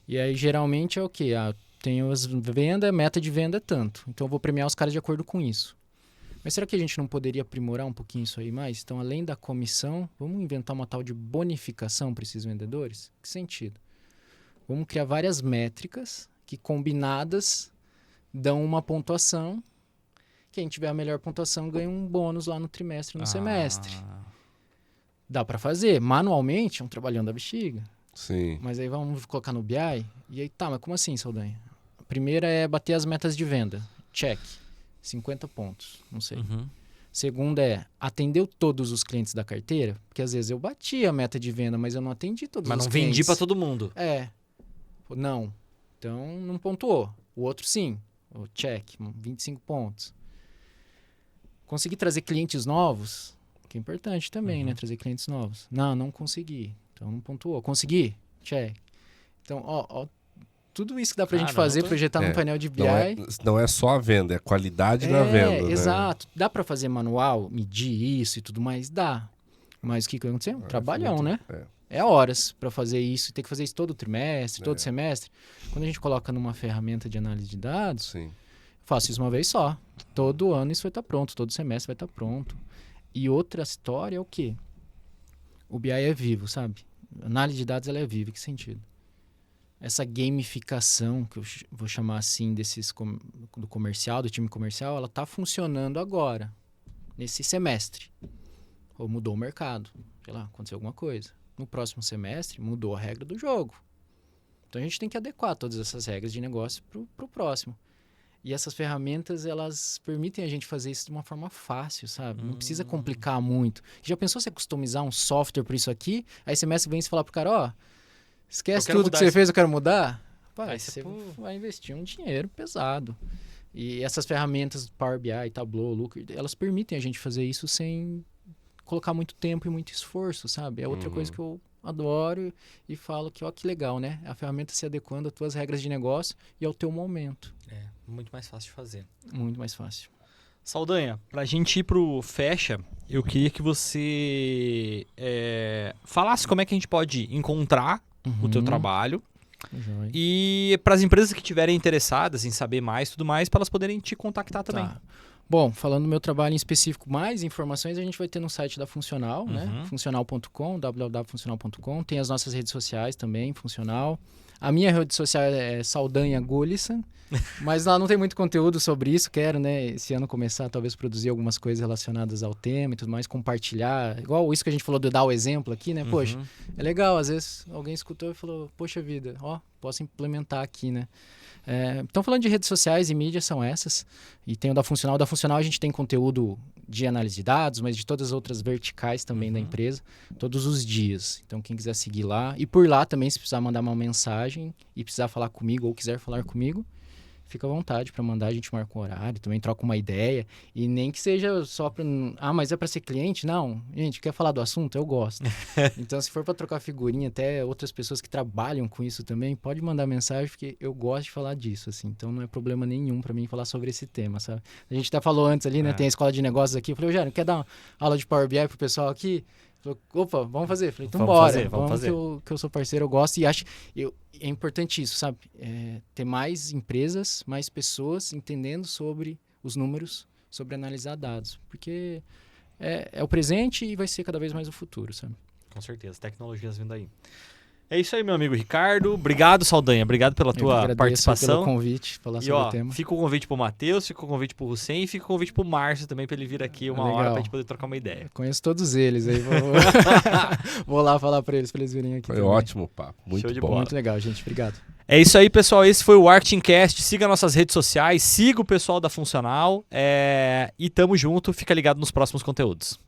E aí, geralmente, é o quê? Tenho as vendas, meta de venda é tanto. Então, eu vou premiar os caras de acordo com isso. Mas será que a gente não poderia aprimorar um pouquinho isso aí mais? Então, além da comissão, vamos inventar uma tal de bonificação para esses vendedores? Que sentido? Vamos criar várias métricas que, combinadas, dão uma pontuação. Quem tiver a melhor pontuação ganha um bônus lá no trimestre, no semestre. Dá para fazer. Manualmente, é um trabalhão da bexiga. Sim. Mas aí vamos colocar no BI. E aí, mas como assim, Saldanha? A primeira é bater as metas de venda. Check. 50 pontos. Não sei. Segunda é, atendeu todos os clientes da carteira? Porque às vezes eu bati a meta de venda, mas eu não atendi todos os clientes. Mas não vendi para todo mundo. Não. Então, não pontuou. O outro, sim. O check. 25 pontos. Consegui trazer clientes novos, que é importante também, né? Trazer clientes novos. Não consegui. Então, não pontuou. Consegui? Check. Então, tudo isso que dá pra gente fazer, projetar num painel de BI. Não é só a venda, é a qualidade da venda. Exato. Dá pra fazer manual, medir isso e tudo mais? Dá. Mas o que vai acontecer? Trabalhão, né? É horas para fazer isso, e ter que fazer isso todo trimestre, todo semestre. Quando a gente coloca numa ferramenta de análise de dados, faço isso uma vez só. Todo ano isso vai estar pronto, todo semestre vai estar pronto. E outra história é o quê? O BI é vivo, sabe? A análise de dados ela é viva. Em que sentido? Essa gamificação, que eu vou chamar assim, do comercial, do time comercial, ela está funcionando agora, nesse semestre. Ou mudou o mercado, sei lá, aconteceu alguma coisa. No próximo semestre, mudou a regra do jogo. Então, a gente tem que adequar todas essas regras de negócio para o próximo. E essas ferramentas, elas permitem a gente fazer isso de uma forma fácil, sabe? Não precisa complicar muito. Já pensou você customizar um software para isso aqui? Aí você vem e fala pro cara, ó, esquece tudo que você fez, eu quero mudar. Pai, você vai investir um dinheiro pesado. E essas ferramentas, Power BI, Tableau, Looker, elas permitem a gente fazer isso sem colocar muito tempo e muito esforço, sabe? É outra coisa que eu adoro e falo que, ó, que legal, né? A ferramenta se adequando às tuas regras de negócio e ao teu momento. É, muito mais fácil de fazer. Muito mais fácil. Saldanha, pra gente ir pro fecha, eu queria que você falasse como é que a gente pode encontrar o teu trabalho e para as empresas que estiverem interessadas em saber mais tudo mais, para elas poderem te contactar também. Tá. Bom, falando do meu trabalho em específico, mais informações a gente vai ter no site da Funcional, né? Funcional.com, www.funcional.com. Tem as nossas redes sociais também, Funcional. A minha rede social é Saldanha Gullisson, mas lá não tem muito conteúdo sobre isso. Quero, né, esse ano começar talvez produzir algumas coisas relacionadas ao tema e tudo mais, compartilhar. Igual isso que a gente falou de dar o exemplo aqui, né? Poxa, é legal, às vezes alguém escutou e falou, poxa vida, ó, posso implementar aqui, né? Então, falando de redes sociais e mídias, são essas. E tem o da Funcional. Da Funcional a gente tem conteúdo de análise de dados, mas de todas as outras verticais também da empresa, todos os dias. Então, quem quiser seguir lá. E por lá também, se precisar mandar uma mensagem e precisar falar comigo ou quiser falar comigo, fica à vontade para mandar, a gente marca um horário, também troca uma ideia. E nem que seja só para... mas é para ser cliente? Não. Gente, quer falar do assunto? Eu gosto. Então, se for para trocar figurinha, até outras pessoas que trabalham com isso também, pode mandar mensagem, porque eu gosto de falar disso, assim. Então, não é problema nenhum para mim falar sobre esse tema, sabe? A gente até falou antes ali, né? Tem a escola de negócios aqui. Eu falei, Eugênio, quer dar uma aula de Power BI pro pessoal aqui? Falei, opa, vamos fazer. Eu falei, então bora. Vamos fazer. Que eu sou parceiro, eu gosto e acho... É importante isso, sabe? Ter mais empresas, mais pessoas entendendo sobre os números, sobre analisar dados. Porque é o presente e vai ser cada vez mais o futuro, sabe? Com certeza, tecnologias vindo aí. É isso aí, meu amigo Ricardo. Obrigado, Saldanha. Obrigado pela tua participação. Pelo convite, falar sobre o tema. Fica o convite pro Matheus, fica o convite pro Hussein e fica o convite pro Márcio também pra ele vir aqui uma hora pra gente poder trocar uma ideia. Conheço todos eles, aí vou lá falar pra eles virem aqui. Foi também. Ótimo papo, muito bom. Muito legal, gente. Obrigado. É isso aí, pessoal. Esse foi o Marketingcast. Siga nossas redes sociais, siga o pessoal da Funcional e tamo junto. Fica ligado nos próximos conteúdos.